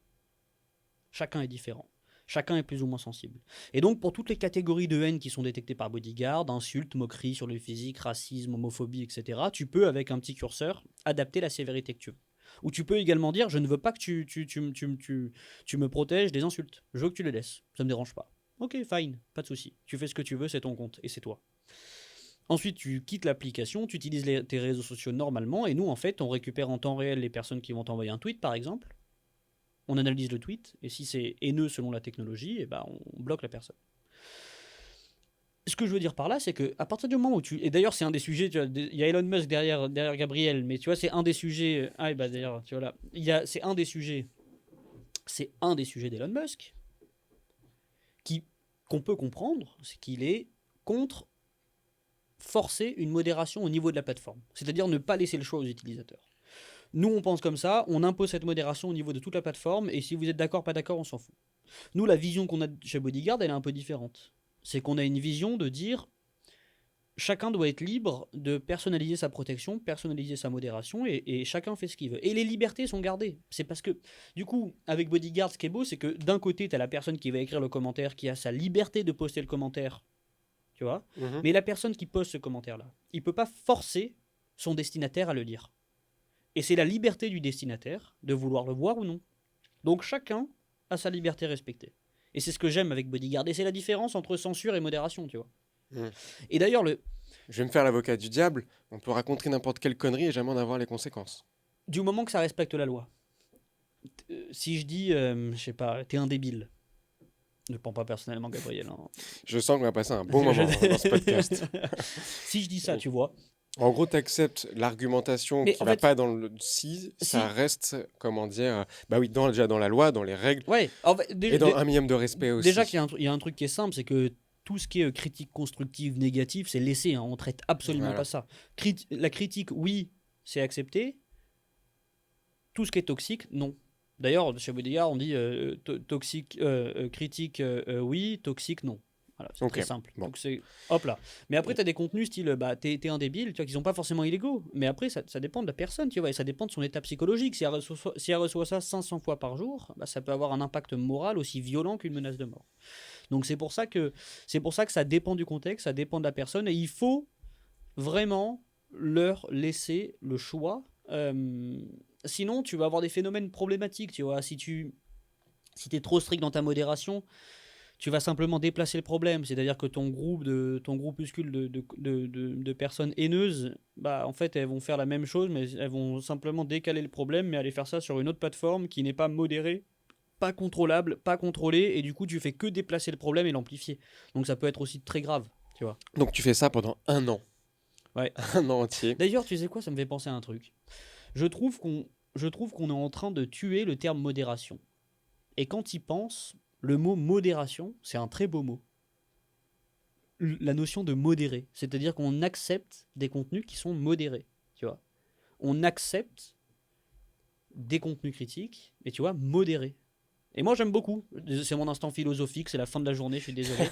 Chacun est différent. Chacun est plus ou moins sensible. Et donc, pour toutes les catégories de haine qui sont détectées par Bodyguard, insultes, moqueries sur le physique, racisme, homophobie, etc., tu peux, avec un petit curseur, adapter la sévérité que tu veux. Ou tu peux également dire, je ne veux pas que tu me protèges des insultes. Je veux que tu les laisses. Ça ne me dérange pas. Ok, fine, pas de souci. Tu fais ce que tu veux, c'est ton compte et c'est toi. Ensuite, tu quittes l'application, tu utilises tes réseaux sociaux normalement, et nous, en fait, on récupère en temps réel les personnes qui vont t'envoyer un tweet, par exemple. On analyse le tweet, et si c'est haineux selon la technologie, eh ben, on bloque la personne. ce que je veux dire par là, c'est que à partir du moment où tu... Et d'ailleurs, c'est un des sujets, tu vois, il y a Elon Musk derrière Gabriel, mais tu vois, c'est un des sujets... Ah, et bah d'ailleurs, tu vois là, c'est un des sujets d'Elon Musk qui qu'on peut comprendre, c'est qu'il est contre forcer une modération au niveau de la plateforme. C'est-à-dire ne pas laisser le choix aux utilisateurs. Nous, on pense comme ça, on impose cette modération au niveau de toute la plateforme, et si vous êtes d'accord, pas d'accord, on s'en fout. Nous, la vision qu'on a chez Bodyguard, elle est un peu différente. C'est qu'on a une vision de dire chacun doit être libre de personnaliser sa protection, personnaliser sa modération, et chacun fait ce qu'il veut. Et les libertés sont gardées. C'est parce que, du coup, avec Bodyguard, ce qui est beau, c'est que d'un côté, tu as la personne qui va écrire le commentaire, qui a sa liberté de poster le commentaire, tu vois, Mhm. mais la personne qui poste ce commentaire-là, il peut pas forcer son destinataire à le lire. Et c'est la liberté du destinataire de vouloir le voir ou non. Donc chacun a sa liberté respectée. Et c'est ce que j'aime avec Bodyguard. Et c'est la différence entre censure et modération, tu vois. Mhm. Et d'ailleurs, Je vais me faire l'avocat du diable. On peut raconter n'importe quelle connerie et jamais en avoir les conséquences. du moment que ça respecte la loi, si je dis, je sais pas, t'es un débile, ne prends pas personnellement, Gabriel, hein. Je sens qu'on va passer un bon moment dans ce podcast. Si je dis ça, tu vois. En gros, tu acceptes l'argumentation Mais qui en va fait, pas dans le si, ça si, reste, comment dire, bah oui, déjà dans la loi, dans les règles, ouais, en fait, et dans un minimum de respect déjà aussi. qu'il y a un truc qui est simple, c'est que tout ce qui est critique constructive, négative, c'est laissé, hein, on traite absolument pas Voilà. ça. La critique, oui, c'est accepté. Tout ce qui est toxique, non. D'ailleurs, chez Bodyguard, on dit toxique, critique, oui, toxique, non. Voilà, c'est très Ok, simple. bon. Donc c'est hop là. Mais après, tu as des contenus style, bah, t'es un débile, tu vois, qui sont pas forcément illégaux. Mais après, ça dépend de la personne, tu vois, et ça dépend de son état psychologique. Si elle reçoit ça 500 fois par jour, bah, ça peut avoir un impact moral aussi violent qu'une menace de mort. Donc c'est pour ça que ça dépend du contexte, ça dépend de la personne, et il faut vraiment leur laisser le choix. Sinon, tu vas avoir des phénomènes problématiques, tu vois. Si tu es trop strict dans ta modération, tu vas simplement déplacer le problème. C'est-à-dire que ton groupuscule de personnes haineuses, bah, en fait, elles vont faire la même chose, mais elles vont simplement décaler le problème, mais aller faire ça sur une autre plateforme qui n'est pas modérée, pas contrôlable, pas contrôlée, et du coup, tu fais que déplacer le problème et l'amplifier. Donc ça peut être aussi très grave, tu vois. Donc tu fais ça pendant un an, Ouais. un an entier. D'ailleurs, tu sais quoi, ça me fait penser à un truc. Je trouve qu'on, je trouve qu'on est en train de tuer le terme modération. Et quand il pense, le mot modération, c'est un très beau mot. La notion de modérer, c'est-à-dire qu'on accepte des contenus qui sont modérés, tu vois. On accepte des contenus critiques, mais tu vois, modérés. Et moi j'aime beaucoup. C'est mon instant philosophique, c'est la fin de la journée, je suis désolé.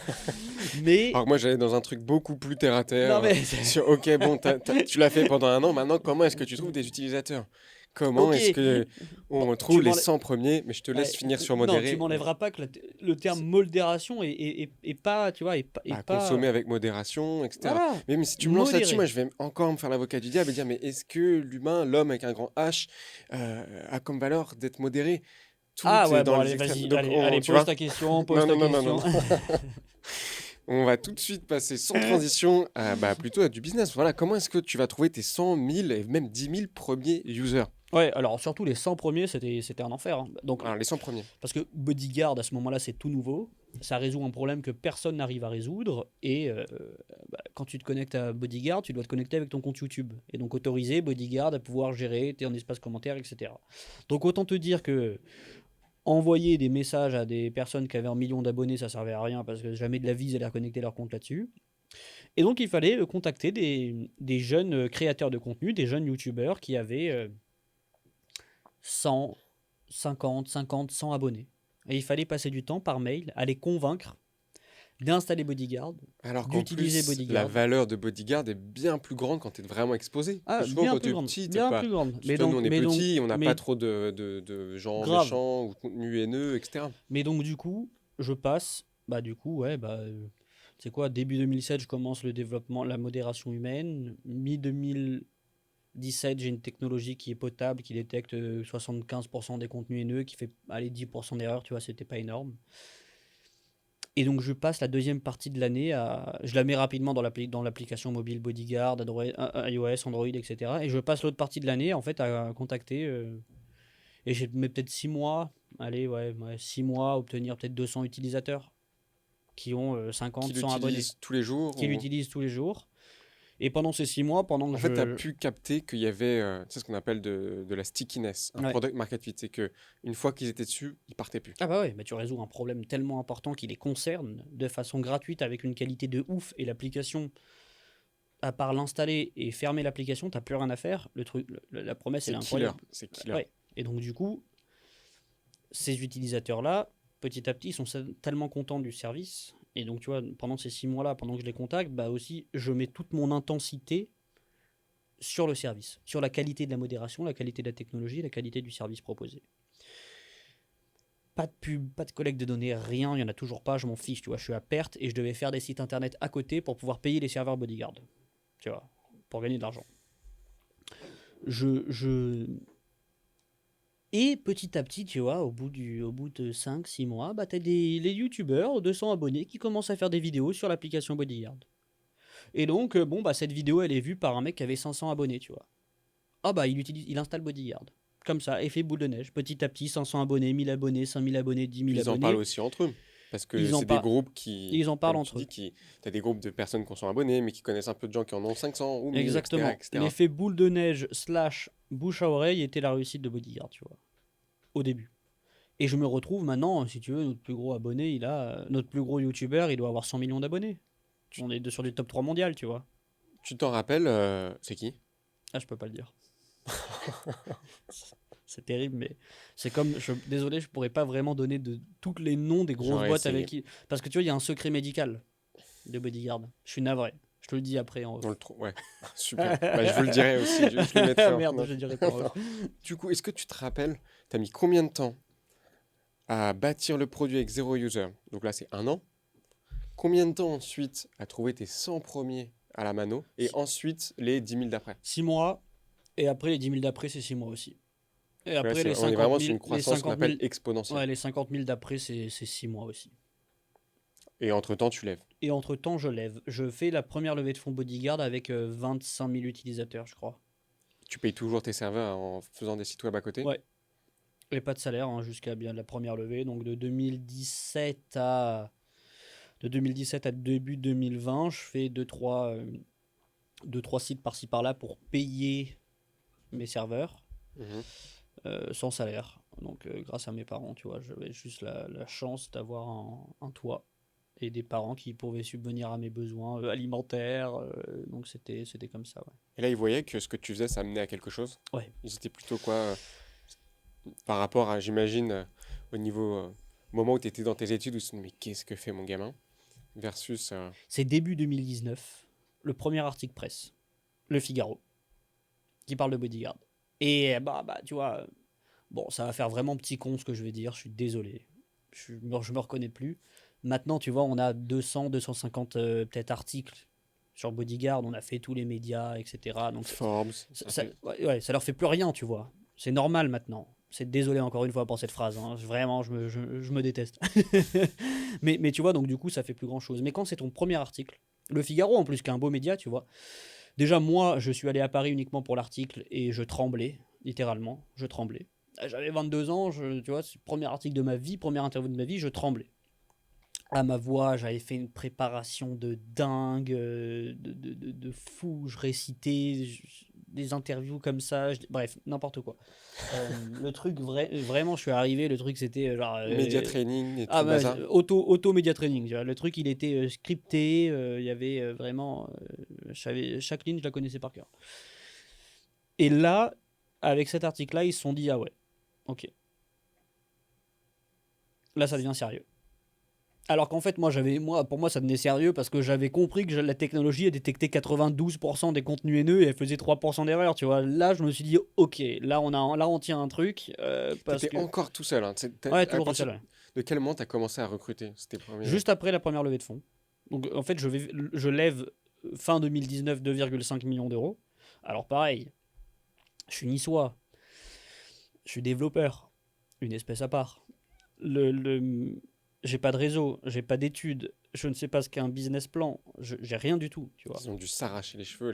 Mais Alors que moi, j'allais dans un truc beaucoup plus terre à terre. non mais Sur, ok, bon, tu l'as fait pendant un an, maintenant, comment est-ce que tu trouves des utilisateurs? Comment ok. est-ce que Bon, on trouve les 100 premiers? Mais je te laisse ouais, finir sur non, tu modéré. Mais m'enlèveras pas que le terme c'est- modération est pas, tu vois, est bah, pas. consommer avec modération, etc. Voilà, Mais si tu me lances là-dessus, modéré. moi, je vais encore me faire l'avocat du diable et dire, mais est-ce que l'humain, l'homme avec un grand H, a comme valeur d'être modéré? Tout Ah est ouais, dans bon, les allez, extrêmes. vas-y, Donc, allez, tu pose vois? ta question, pose Non, ta non, non, non, non, question. non. On va tout de suite passer sans transition à, bah, plutôt à du business. Voilà, comment est-ce que tu vas trouver tes 100 000 et même 10 000 premiers users? Ouais, alors surtout les 100 premiers, c'était un enfer, hein. Donc, Alors, les 100 premiers. parce que Bodyguard, à ce moment-là, c'est tout nouveau. Ça résout un problème que personne n'arrive à résoudre. Et bah, quand tu te connectes à Bodyguard, tu dois te connecter avec ton compte YouTube. Et donc autoriser Bodyguard à pouvoir gérer tes espace commentaire, etc. Donc autant te dire que envoyer des messages à des personnes qui avaient un million d'abonnés, ça servait à rien parce que jamais de la vie ils allaient reconnecter leur compte là-dessus. Et donc il fallait contacter des jeunes créateurs de contenu, des jeunes youtubeurs qui avaient 100, 50, 100 abonnés. Et il fallait passer du temps par mail à les convaincre d'installer Bodyguard, Alors qu'en d'utiliser plus, la Bodyguard. valeur de Bodyguard est bien plus grande quand tu es vraiment exposé. Ah, Souvent, bien quand plus tu es grande, petit, t'es bien pas. plus grande. Surtout, nous, on est petits, on n'a pas Mais trop de gens grave. méchants ou de contenu haineux, etc. Mais donc du coup, je passe, bah du coup, ouais, bah, c'est quoi, début 2007, je commence le développement, la modération humaine. Mi-2017, j'ai une technologie qui est potable, qui détecte 75% des contenus haineux, qui fait, allez, 10% d'erreurs, tu vois, c'était pas énorme. Et donc je passe la deuxième partie de l'année à... Je la mets rapidement dans l'application mobile Bodyguard, iOS, Android, etc. Et je passe l'autre partie de l'année, en fait, à contacter... et j'ai mets peut-être 6 mois, allez, ouais, 6 mois, à obtenir peut-être 200 utilisateurs. qui ont 50, Qui 100 abonnés, l'utilisent tous les jours qui ou... l'utilisent tous les jours. Et pendant ces 6 mois, pendant que En fait, tu as pu capter qu'il y avait tu sais, ce qu'on appelle de la stickiness, un Ouais. product market fit. C'est qu'une fois qu'ils étaient dessus, ils partaient plus. Ah bah ouais, bah tu résous un problème tellement important qui les concerne de façon gratuite avec une qualité de ouf et l'application, à part l'installer et fermer l'application, t'as plus rien à faire. Le truc, la promesse, elle est C'est killer. incroyable. C'est killer. Ouais. Et donc du coup, ces utilisateurs-là, petit à petit, ils sont tellement contents du service. Et donc tu vois, pendant ces 6 mois-là, pendant que je les contacte, bah aussi, je mets toute mon intensité sur le service, sur la qualité de la modération, la qualité de la technologie, la qualité du service proposé. Pas de pub, pas de collecte de données, rien, il n'y en a toujours pas, je m'en fiche, tu vois, je suis à perte et je devais faire des sites internet à côté pour pouvoir payer les serveurs Bodyguard, tu vois, pour gagner de l'argent. Et petit à petit, tu vois, au bout de 5-6 mois, bah t'as les youtubeurs, 200 abonnés, qui commencent à faire des vidéos sur l'application Bodyguard. Et donc, bon, bah cette vidéo, elle est vue par un mec qui avait 500 abonnés, tu vois. Ah bah, il installe Bodyguard. Comme ça, effet boule de neige. Petit à petit, 500 abonnés, 1000 abonnés, 5000 abonnés, 10 000 Ils en parlent abonnés. aussi entre eux. Parce que Ils en c'est des par- groupes qui, Ils en parlent comme tu entre eux. dis, tu as des groupes de personnes qui sont abonnés, mais qui connaissent un peu de gens qui en ont 500 ou 1000, Exactement. etc. L'effet boule de neige / bouche à oreille était la réussite de Bodyguard, tu vois. Au début. Et je me retrouve maintenant, si tu veux, notre plus gros abonné, notre plus gros youtubeur, il doit avoir 100 millions d'abonnés. On est sur du top 3 mondial, tu vois. Tu t'en rappelles, c'est qui? Ah, je peux pas le dire. C'est terrible, mais c'est comme. Désolé, je pourrais pas vraiment donner de tous les noms des grosses J'aurais boîtes essayé. avec qui. Parce que tu vois, il y a un secret médical de Bodyguard. Je suis navré. Je te le dis après en off. On le trouve, ouais. Super. Bah, je vous le dirai aussi, je le mettrai en Merde, note. je dirais pas en off. Du coup, est-ce que tu te rappelles, tu as mis combien de temps à bâtir le produit avec 0 user? Donc là, c'est 1 an. Combien de temps ensuite à trouver tes 100 premiers à la mano? Et ensuite, les 10 000 d'après? 6 mois, et après les 10 000 d'après, c'est 6 mois aussi. Et Là, après les on est 50 vraiment 000, sur une les croissance qu'on 50 000, appelle exponentielle. ouais, les 50 000 d'après, c'est 6 mois aussi. Et entre-temps, tu lèves. Et entre-temps, je lève. Je fais la première levée de fonds Bodyguard avec 25 000 utilisateurs, je crois. Tu payes toujours tes serveurs en faisant des sites web à côté? Ouais. Et pas de salaire hein, jusqu'à bien la première levée. Donc de 2017 à début 2020, je fais 2-3 sites par-ci par-là pour payer mes serveurs Mhm. sans salaire. Donc grâce à mes parents, tu vois, j'avais juste la chance d'avoir un toit et des parents qui pouvaient subvenir à mes besoins alimentaires. Donc c'était comme ça, ouais. Et là, ils voyaient que ce que tu faisais, ça menait à quelque chose. Ouais. Ils étaient plutôt quoi par rapport à, j'imagine, au niveau moment où tu étais dans tes études, où ils se disaient, mais qu'est-ce que fait mon gamin? Versus. C'est début 2019, le premier article presse, Le Figaro, qui parle de Bodyguard. Et tu vois, bon, ça va faire vraiment petit con ce que je vais dire, je suis désolé. Je me reconnais plus. Maintenant, tu vois, on a 200, 250 peut-être articles sur Bodyguard, on a fait tous les médias, etc. Donc Forbes. ça leur fait plus rien, tu vois. C'est normal maintenant. C'est désolé encore une fois pour cette phrase. Hein. Vraiment, je me déteste. mais tu vois, donc du coup, ça fait plus grand chose. Mais quand c'est ton premier article, Le Figaro en plus, qui est un beau média, tu vois. Déjà, moi, je suis allé à Paris uniquement pour l'article et je tremblais, littéralement. Je tremblais. J'avais 22 ans, tu vois, c'est le premier article de ma vie, première interview de ma vie, je tremblais. À ma voix, j'avais fait une préparation de dingue, de fou, je récitais des interviews comme ça, bref, n'importe quoi. Le truc, vraiment, je suis arrivé, le truc c'était genre... Media training et tout ah le bah, bazar. auto média training, tu vois. Le truc il était scripté, il y avait vraiment... chaque ligne, je la connaissais par cœur. Et là, avec cet article-là, ils se sont dit, ah ouais, ok. Là, ça devient sérieux. Alors qu'en fait, pour moi, ça devenait sérieux parce que j'avais compris que la technologie a détecté 92% des contenus haineux et elle faisait 3% d'erreurs, tu vois. Là, je me suis dit, ok, là, on tient un truc. T'étais encore tout seul. Hein. Ouais, À toujours tout partir seul. Ouais. de quel moment t'as commencé à recruter? C'était Juste après la première levée de fonds. Donc, en fait, je lève fin 2019 2,5 millions d'euros. Alors, pareil, je suis niçois, je suis développeur, une espèce à part. J'ai pas de réseau, j'ai pas d'études, je ne sais pas ce qu'est un business plan, j'ai rien du tout, tu vois. Ils ont dû s'arracher les cheveux,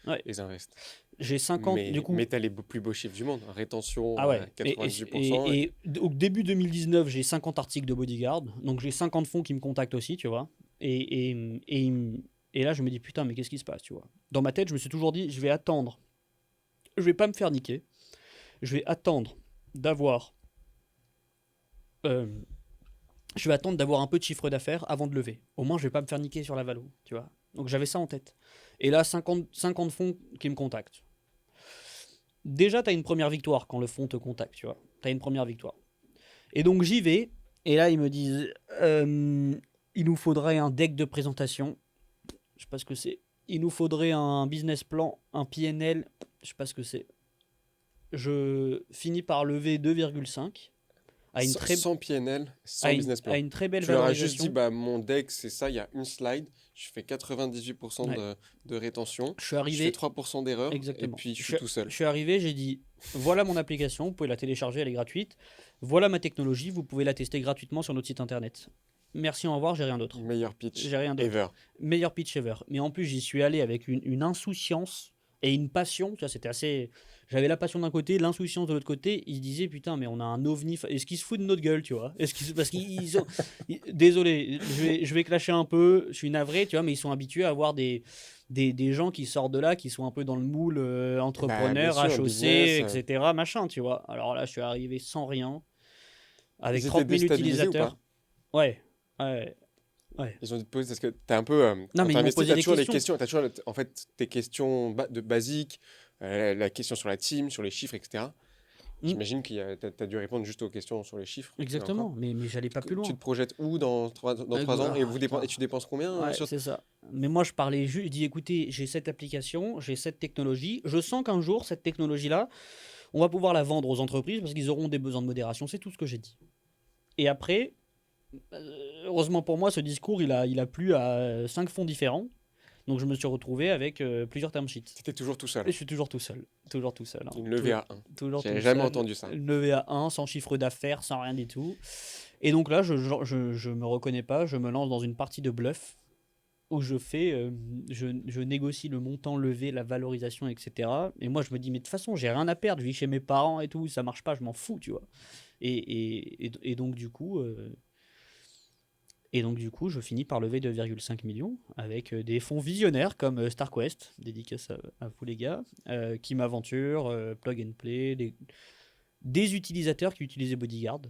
Ouais. les invests. J'ai 50, du coup. Mais tu as les plus beaux chiffres du monde. Rétention Ah ouais. à 98%. Au début 2019, j'ai 50 articles de Bodyguard. Donc j'ai 50 fonds qui me contactent aussi, tu vois. Et là, je me dis, putain, mais qu'est-ce qui se passe, tu vois. Dans ma tête, je me suis toujours dit, je vais attendre. Je vais pas me faire niquer. Je vais attendre d'avoir. euh, je vais attendre d'avoir un peu de chiffre d'affaires avant de lever. Au moins, je vais pas me faire niquer sur la valo, tu vois. Donc j'avais ça en tête. Et là, 50 fonds qui me contactent. Déjà, tu as une première victoire quand le fonds te contacte, tu vois. Tu as une première victoire. Et donc j'y vais, et là ils me disent il nous faudrait un deck de présentation. Je sais pas ce que c'est. Il nous faudrait un business plan, un PNL. Je sais pas ce que c'est. Je finis par lever 2,5 à une très, Sans PNL, sans à business plan. une très belle Tu leur as juste dit, valorisation. bah, mon deck, c'est ça, il y a une slide, je fais 98% Ouais. de rétention, Je suis je fais arrivé, 3% d'erreur, et exactement. puis je suis tout seul. Je suis arrivé, j'ai dit voilà mon application, vous pouvez la télécharger, elle est gratuite. Voilà ma technologie, vous pouvez la tester gratuitement sur notre site internet. Merci, au revoir, j'ai rien d'autre. Meilleur pitch J'ai rien d'autre. ever. Meilleur pitch ever. Mais en plus, j'y suis allé avec une insouciance et une passion. Tu vois, c'était assez. J'avais la passion d'un côté, l'insouciance de l'autre côté. Ils se disaient, putain, mais on a un ovni. Est-ce qu'ils se foutent de notre gueule, tu vois? Parce qu'ils ont. Désolé, je vais clasher un peu. Je suis navré, tu vois, mais ils sont habitués à avoir des gens qui sortent de là, qui sont un peu dans le moule Bah, bien entrepreneur, sûr, HOC, business. etc. Machin, tu vois. Alors là, je suis arrivé sans rien, avec Ils étaient 30 000 déstabilisés ou utilisateurs. pas? Ouais, ouais, ouais. Ils ont dû te poser, parce que t'as un peu, Non, quand mais ils tu m'ont investis, posé tu as des toujours les questions. questions, t'as toujours, en fait, tes questions de basiques, la question sur la team, sur les chiffres, etc. Hmm. J'imagine que tu as dû répondre juste aux questions sur les chiffres. Et encore. Exactement, mais j'allais pas plus Tu loin. te projettes où dans 3 ans et, Putain. et tu dépenses combien Ouais, sur... c'est ça. Mais moi, je parlais juste, je dis écoutez, j'ai cette application, j'ai cette technologie. Je sens qu'un jour, cette technologie-là, on va pouvoir la vendre aux entreprises parce qu'ils auront des besoins de modération. C'est tout ce que j'ai dit. Et après, heureusement pour moi, ce discours, il a plu à 5 fonds différents. Donc je me suis retrouvé avec plusieurs term sheets. C'était toujours tout seul. Et je suis toujours tout seul. Toujours tout seul. Hein. Une levée à 1. Toujours J'avais tout jamais seul. entendu ça. Une levée à 1, sans chiffre d'affaires, sans rien du tout. Et donc là, je me reconnais pas, je me lance dans une partie de bluff où je négocie le montant levé, la valorisation, etc. Et moi, je me dis, mais de toute façon, j'ai rien à perdre, je vis chez mes parents et tout, ça marche pas, je m'en fous, tu vois. Et donc, du coup, je finis par lever 2,5 millions avec des fonds visionnaires comme StarQuest, dédicace à vous les gars, qui m'aventure, Plug and Play, des utilisateurs qui utilisaient Bodyguard,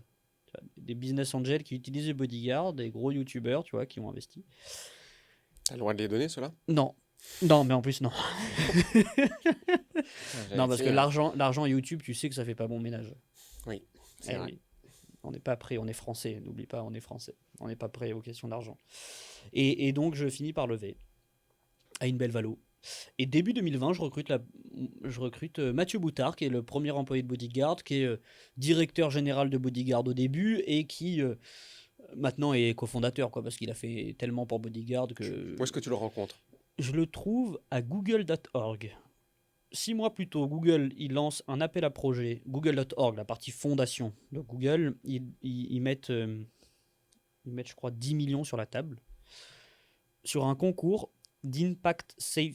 des business angels qui utilisaient Bodyguard, des gros youtubeurs, tu vois, qui ont investi. T'as le droit de les donner, ceux-là? Non. Non, mais en plus, non. Non, parce que J'avais dit, l'argent YouTube, tu sais que ça fait pas bon ménage. Oui, c'est Eh vrai. oui. On n'est pas prêt, on est français. N'oublie pas, on est français. On n'est pas prêt aux questions d'argent. Et donc, je finis par lever à une belle valo. Et début 2020, je recrute Mathieu Boutard, qui est le premier employé de Bodyguard, qui est directeur général de Bodyguard au début et qui maintenant est cofondateur, quoi, parce qu'il a fait tellement pour Bodyguard que Où est-ce que tu le rencontres? je le trouve à google.org. 6 mois plus tôt, Google il lance un appel à projet. Google.org, la partie fondation de Google, ils mettent, je crois, 10 millions sur la table sur un concours d'impact safe.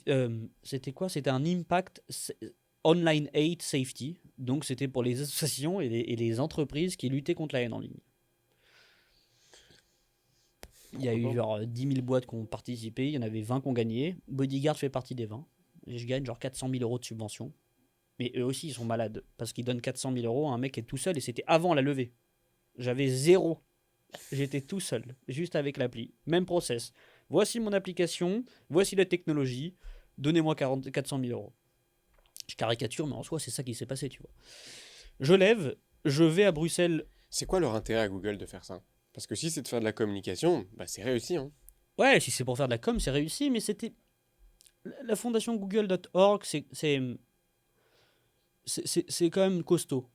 C'était quoi? C'était un online aid safety. Donc c'était pour les associations et les entreprises qui luttaient contre la haine en ligne. Il y a eu genre 10 000 boîtes qui ont participé, il y en avait 20 qui ont gagné. Bodyguard fait partie des 20. Et je gagne genre 400 000 euros de subvention. Mais eux aussi, ils sont malades. Parce qu'ils donnent 400 000 euros à un mec qui est tout seul et c'était avant la levée. J'avais 0. J'étais tout seul, juste avec l'appli. Même process. Voici mon application, voici la technologie, donnez-moi 400 000 euros. Je caricature, mais en soi, c'est ça qui s'est passé, tu vois. Je lève, je vais à Bruxelles. C'est quoi leur intérêt à Google de faire ça? Parce que si c'est de faire de la communication, bah c'est réussi, hein. Ouais, si c'est pour faire de la com, c'est réussi, mais c'était. La fondation google.org, c'est quand même costaud.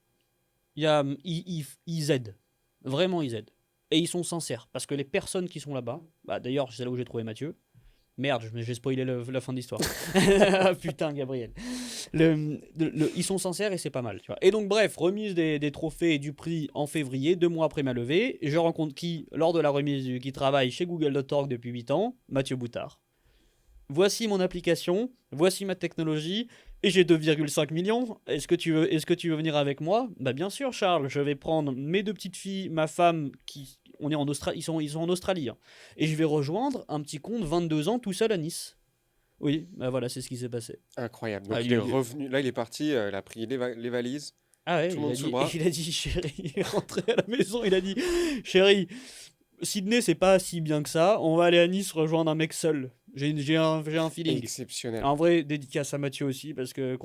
Ils aident. Vraiment, ils aident. Et ils sont sincères. Parce que les personnes qui sont là-bas, bah, d'ailleurs, c'est là où j'ai trouvé Mathieu. Merde, j'ai spoilé la fin de l'histoire. Putain, Gabriel. Ils sont sincères et c'est pas mal. Tu vois. Et donc, bref, remise des trophées et du prix en février, 2 mois après ma levée. Je rencontre qui, lors de la remise, qui travaille chez Google.org depuis 8 ans? Mathieu Boutard. voici mon application, voici ma technologie, et j'ai 2,5 millions. Est-ce que tu veux venir avec moi? Bah bien sûr, Charles, je vais prendre mes deux petites filles, ma femme, on est en Australie, ils sont en Australie, hein. Et je vais rejoindre un petit con de 22 ans tout seul à Nice. Oui, bah voilà, c'est ce qui s'est passé. Incroyable. Ah, Donc il est revenu. Là, il est parti. Il a pris les valises, ah ouais, tout le il monde a sous le dit, bras. il a dit, chérie, il est rentré à la maison, il a dit, chérie, Sydney, c'est pas si bien que ça, on va aller à Nice rejoindre un mec seul. J'ai un feeling. Exceptionnel. En vrai, dédicace à Mathieu aussi, parce que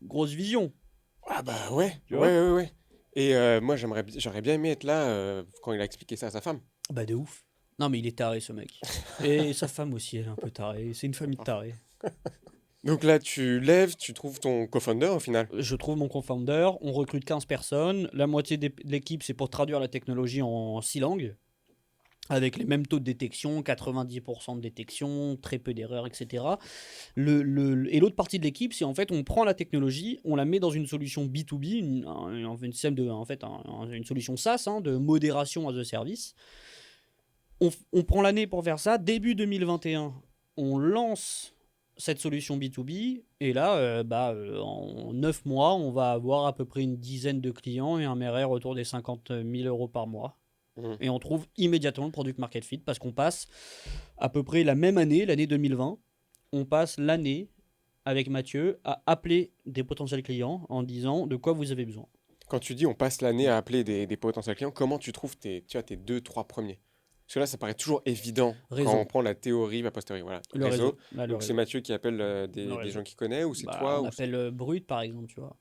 grosse vision, Ah bah ouais, tu ouais, vois. ouais, ouais. Et moi, j'aurais bien aimé être là quand il a expliqué ça à sa femme. Bah de ouf. Non mais il est taré ce mec. Et sa femme aussi, elle est un peu tarée. C'est une famille de tarés. Donc là, tu lèves, tu trouves ton co-founder au final. Je trouve mon co-founder, on recrute 15 personnes, la moitié de l'équipe c'est pour traduire la technologie en 6 langues, avec les mêmes taux de détection, 90% de détection, très peu d'erreurs, etc. Et l'autre partie de l'équipe, c'est en fait on prend la technologie, on la met dans une solution B2B, une système de, en fait, une solution SaaS, hein, de modération as a service. On prend l'année pour faire ça. Début 2021, on lance cette solution B2B. Et là, en 9 mois, on va avoir à peu près une dizaine de clients et un MRR autour des 50 000 euros par mois. Mhm. Et on trouve immédiatement le product market fit parce qu'on passe à peu près la même année, l'année 2020, on passe l'année avec Mathieu à appeler des potentiels clients en disant de quoi vous avez besoin. Quand tu dis on passe l'année à appeler des potentiels clients, comment tu trouves tes deux, trois premiers? Parce que là, ça paraît toujours évident quand on Réseau. prend la théorie a posteriori. Voilà, Le réseau. réseau. Là, le Donc c'est réseau. Mathieu qui appelle Le des réseau. gens qu'il connaît, ou c'est Bah, toi, on ou appelle Brut par exemple, tu vois.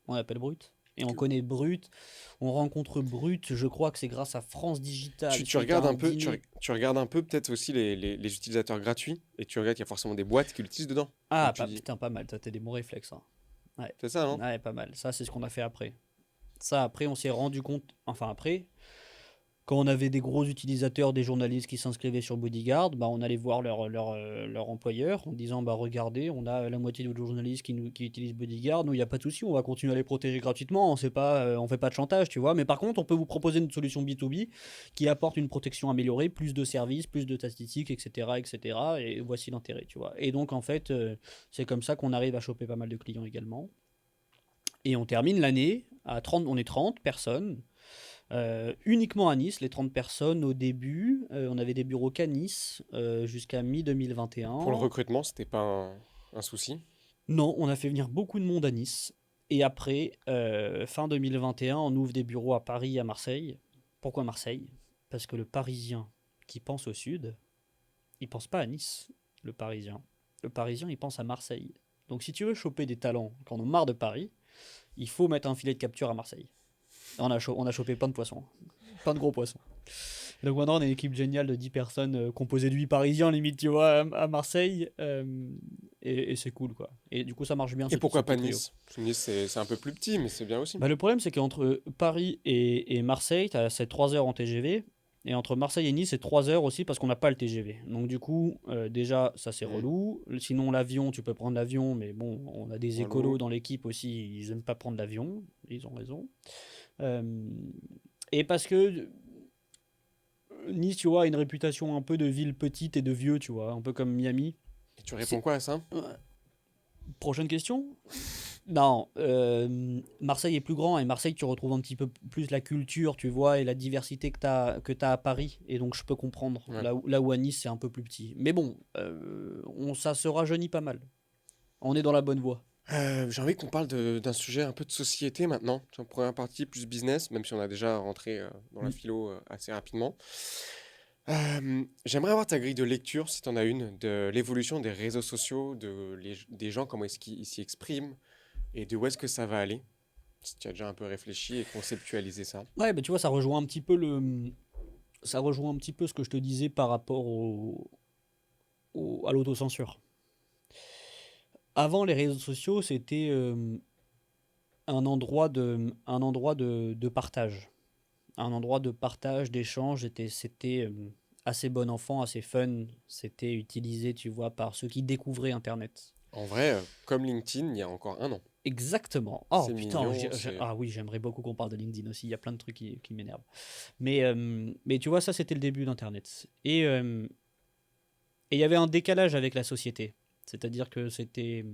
On appelle Brut. Et on que- connaît Brut. On rencontre Brut. Je crois que c'est grâce à France tu, Digital tu suite à regardes un un peu, dîner. tu regardes un peu peut-être aussi les utilisateurs gratuits, et tu regardes qu'il y a forcément des boîtes qui l'utilisent dedans. Ah, Donc tu dis, putain, pas mal. T'as des bons réflexes, hein. Ouais. c'est ça, non? Ouais, pas mal. Ça, c'est ce qu'on a fait après. Ça, après, on s'est rendu compte. Enfin, après, quand on avait des gros utilisateurs, des journalistes qui s'inscrivaient sur Bodyguard, bah, on allait voir leur employeur en disant bah, regardez, on a la moitié de vos journalistes qui utilisent Bodyguard, nous, il n'y a pas de souci, on va continuer à les protéger gratuitement, on fait pas de chantage, tu vois. Mais par contre, on peut vous proposer une solution B2B qui apporte une protection améliorée, plus de services, plus de statistiques, etc. etc. Et voici l'intérêt, tu vois. Et donc, en fait, c'est comme ça qu'on arrive à choper pas mal de clients également. Et on termine l'année à 30, on est 30 personnes. Uniquement à Nice, les 30 personnes au début. On avait des bureaux qu'à Nice jusqu'à Pour le mi-2021. recrutement, c'était pas un souci. Non, on a fait venir beaucoup de monde à Nice. Et après, fin 2021, on ouvre des bureaux à Paris et à Marseille. Pourquoi Marseille? Parce que le Parisien qui pense au sud, il pense pas à Nice, le Parisien. Le Parisien, il pense à Marseille. Donc si tu veux choper des talents qui en ont marre de Paris, il faut mettre un filet de capture à Marseille. On a chopé plein de poissons. Plein de gros poissons. Donc maintenant, on est une équipe géniale de 10 personnes composée de 8 Parisiens, limite, tu vois, à Marseille. Et c'est cool, quoi. Et du coup, ça marche bien, Et ce pourquoi pas trio. Nice? Parce que Nice, c'est un peu plus petit, mais c'est bien aussi. Bah, le problème, c'est qu'entre Paris et Marseille, c'est 3 heures en TGV. Et entre Marseille et Nice, c'est 3 heures aussi parce qu'on n'a pas le TGV. Donc du coup, déjà, ça c'est Hmm. relou. Sinon, l'avion, tu peux prendre l'avion, mais bon, on a des écolos Relou. dans l'équipe aussi, ils n'aiment pas prendre l'avion. Ils ont raison. Euh, et parce que Nice, tu vois, a une réputation un peu de ville petite et de vieux, tu vois, un peu comme Miami. Et tu réponds C'est... quoi à ça? Prochaine question? Non, Marseille est plus grand et Marseille, tu retrouves un petit peu plus la culture, tu vois, et la diversité que t'as à Paris. Et donc, je peux comprendre. Ouais. Là où à Nice, c'est un peu plus petit. Mais bon, ça se rajeunit pas mal. On est dans la bonne voie. J'ai envie qu'on parle d'un sujet un peu de société maintenant. C'est une première partie plus business, même si on a déjà rentré dans la Mm. philo assez rapidement. J'aimerais avoir ta grille de lecture, si tu en as une, de l'évolution des réseaux sociaux, des gens, comment est-ce qu'ils s'y expriment, et de où est-ce que ça va aller. Si tu as déjà un peu réfléchi et conceptualisé ça. Ouais, bah tu vois, ça rejoint un petit peu ce que je te disais par rapport à l'autocensure. Avant, les réseaux sociaux, c'était un endroit de partage. Un endroit de partage, d'échange. C'était assez bon enfant, assez fun. C'était utilisé, tu vois, par ceux qui découvraient Internet. En vrai, comme LinkedIn, il y a encore un an. Exactement. Oh C'est putain, mignon, c'est... ah oui, j'aimerais beaucoup qu'on parle de LinkedIn aussi. Il y a plein de trucs qui m'énervent. Mais tu vois, ça, c'était le début d'Internet. Et il y avait un décalage avec la société. C'est-à-dire que c'était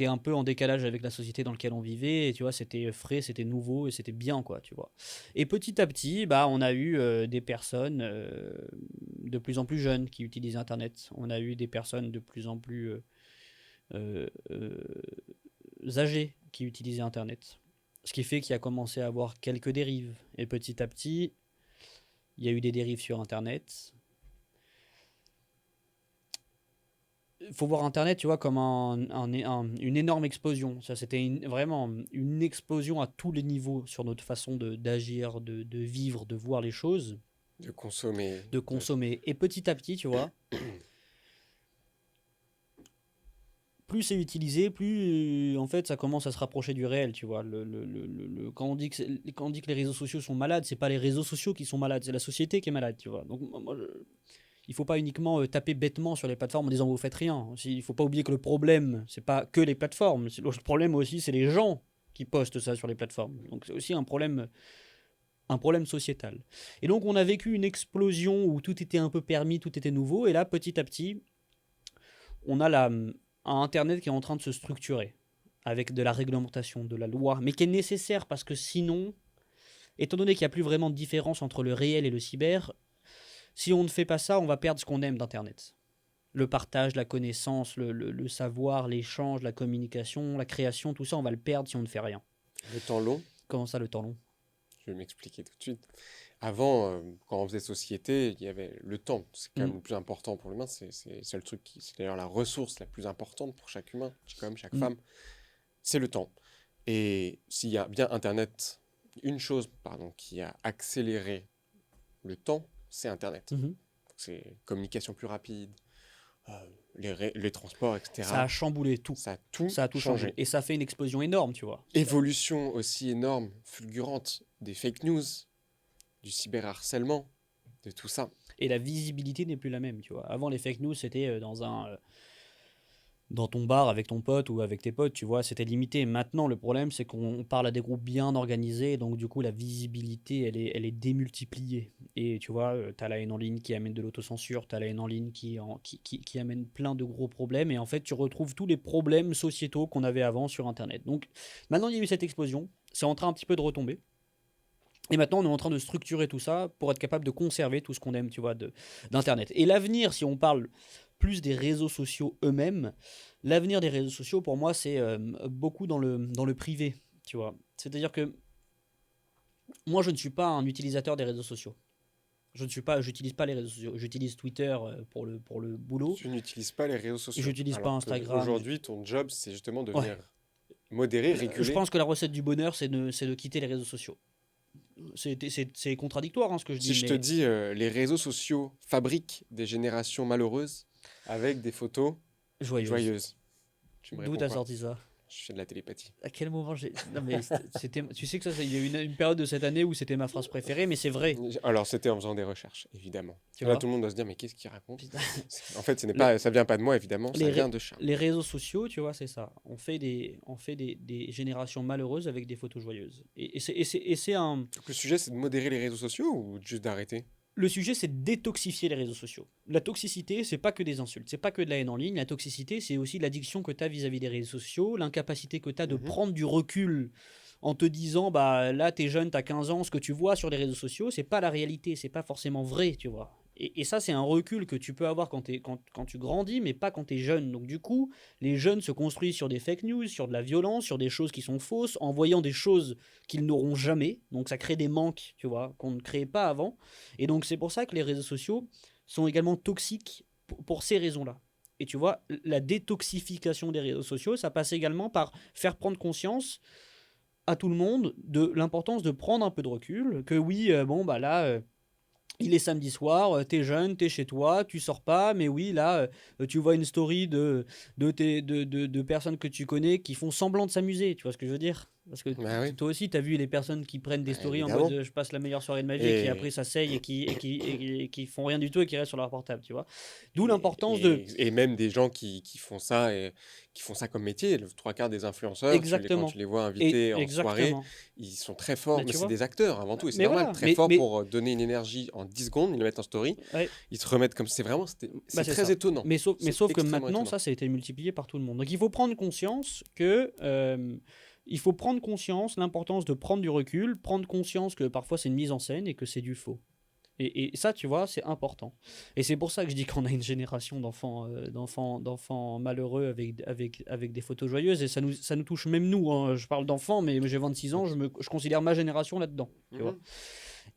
un peu en décalage avec la société dans laquelle on vivait, et tu vois, c'était frais, c'était nouveau, et c'était bien, quoi, tu vois. Et petit à petit, bah, on a eu des personnes de plus en plus jeunes qui utilisaient Internet. On a eu des personnes de plus en plus euh, euh, âgés qui utilisaient Internet. Ce qui fait qu'il y a commencé à avoir quelques dérives. Et petit à petit, il y a eu des dérives sur Internet. Il faut voir Internet, tu vois, comme une énorme explosion. Ça, c'était vraiment une explosion à tous les niveaux sur notre façon d'agir, de vivre, de voir les choses, De consommer. de consommer. Et petit à petit, tu vois, plus c'est utilisé, plus en fait ça commence à se rapprocher du réel, tu vois. Quand on dit quand on dit que les réseaux sociaux sont malades, c'est pas les réseaux sociaux qui sont malades, c'est la société qui est malade, tu vois. Donc il faut pas uniquement taper bêtement sur les plateformes en disant vous faites rien. Aussi, il faut pas oublier que le problème, c'est pas que les plateformes, le problème aussi c'est les gens qui postent ça sur les plateformes. Donc c'est aussi un problème sociétal. Et donc on a vécu une explosion où tout était un peu permis, tout était nouveau, et là petit à petit, on a un Internet qui est en train de se structurer avec de la réglementation, de la loi, mais qui est nécessaire parce que sinon, étant donné qu'il n'y a plus vraiment de différence entre le réel et le cyber, si on ne fait pas ça, on va perdre ce qu'on aime d'Internet. Le partage, la connaissance, le savoir, l'échange, la communication, la création, tout ça, on va le perdre si on ne fait rien. Le temps long. Comment ça, le temps long? Je vais m'expliquer tout de suite. Avant, quand on faisait société, il y avait le temps. C'est quand même le plus important pour l'humain. C'est le truc c'est d'ailleurs la ressource la plus importante pour chaque humain, comme chaque femme. C'est le temps. Et s'il y a bien Internet, une chose, pardon, qui a accéléré le temps, c'est Internet. C'est communication plus rapide, les transports, etc. Ça a chamboulé tout. Ça a tout changé. Et ça fait une explosion énorme, tu vois. Évolution aussi énorme, fulgurante des fake news, du cyberharcèlement, de tout ça. Et la visibilité n'est plus la même, tu vois. Avant, les fake news, c'était dans ton bar avec ton pote ou avec tes potes, tu vois, c'était limité. Maintenant, le problème, c'est qu'on parle à des groupes bien organisés, donc du coup, la visibilité, elle est démultipliée. Et tu vois, tu as la haine en ligne qui amène de l'autocensure, tu as la haine en ligne qui amène plein de gros problèmes, et en fait, tu retrouves tous les problèmes sociétaux qu'on avait avant sur Internet. Donc, maintenant, il y a eu cette explosion, c'est en train un petit peu de retomber. Et maintenant, on est en train de structurer tout ça pour être capable de conserver tout ce qu'on aime, tu vois, d'Internet. Et l'avenir, si on parle plus des réseaux sociaux eux-mêmes, l'avenir des réseaux sociaux, pour moi, c'est beaucoup dans le privé, tu vois. C'est-à-dire que moi, je ne suis pas un utilisateur des réseaux sociaux. J'utilise pas les réseaux sociaux. J'utilise Twitter pour le boulot. Tu n'utilises pas les réseaux sociaux. J'utilise pas Instagram. Aujourd'hui, ton job, c'est justement de venir modérer, réguler. Je pense que la recette du bonheur, c'est de quitter les réseaux sociaux. C'est contradictoire, hein, ce que je dis. Si je te dis les réseaux sociaux fabriquent des générations malheureuses avec des photos joyeuses. D'où t'as sorti ça? Je fais de la télépathie. À quel moment j'ai... Non mais tu sais que ça, il y a eu une période de cette année où c'était ma phrase préférée, mais c'est vrai. Alors c'était en faisant des recherches, évidemment. Là, tout le monde doit se dire, mais qu'est-ce qu'il raconte? Putain. En fait, ça vient pas de moi, évidemment, ça vient de Charles. Les réseaux sociaux, tu vois, c'est ça. On fait des générations malheureuses avec des photos joyeuses. Et c'est un... Donc le sujet, c'est de modérer les réseaux sociaux ou juste d'arrêter? Le sujet, c'est de détoxifier les réseaux sociaux. La toxicité, c'est pas que des insultes, c'est pas que de la haine en ligne. La toxicité, c'est aussi l'addiction que tu as vis-à-vis des réseaux sociaux, l'incapacité que tu as de prendre du recul en te disant, bah là, t'es jeune, t'as 15 ans, ce que tu vois sur les réseaux sociaux, c'est pas la réalité, c'est pas forcément vrai, tu vois. Et ça, c'est un recul que tu peux avoir quand tu grandis, mais pas quand tu es jeune. Donc du coup, les jeunes se construisent sur des fake news, sur de la violence, sur des choses qui sont fausses, en voyant des choses qu'ils n'auront jamais. Donc ça crée des manques, tu vois, qu'on ne créait pas avant. Et donc c'est pour ça que les réseaux sociaux sont également toxiques pour ces raisons-là. Et tu vois, la détoxification des réseaux sociaux, ça passe également par faire prendre conscience à tout le monde de l'importance de prendre un peu de recul, que oui, bon, bah là... il est samedi soir, t'es jeune, t'es chez toi, tu sors pas, mais oui, là, tu vois une story de personnes que tu connais qui font semblant de s'amuser, tu vois ce que je veux dire? Parce que Bah oui, toi aussi, tu as vu les personnes qui prennent des bah, stories en évidemment. mode je passe la meilleure soirée de ma vie, et qui après Et, ça seigne et qui font rien du tout et qui restent sur leur portable, tu vois. D'où et, l'importance de. et même des gens qui font ça et qui font ça comme métier. Le trois quarts des influenceurs, quand tu Exactement. les vois Et invités en soirée, exactement. ils sont très forts. Mais Mais tu c'est vois. des acteurs avant tout, et c'est Mais normal. voilà. Très forts Mais pour donner une énergie en 10 secondes. Ils le mettent en story. ouais. Ils se remettent comme c'est vraiment. Bah C'est c'est très ça. étonnant. Mais C'est sauf que extrêmement maintenant, étonnant. ça a été multiplié par tout le monde. Donc il faut prendre conscience que il faut prendre conscience l'importance de prendre du recul, prendre conscience que parfois c'est une mise en scène et que c'est du faux. Et ça, tu vois, c'est important. Et c'est pour ça que je dis qu'on a une génération d'enfants malheureux avec des photos joyeuses. Et ça nous touche même nous, hein. Je parle d'enfants, mais j'ai 26 ans, je considère ma génération là-dedans. Tu vois. Mhm.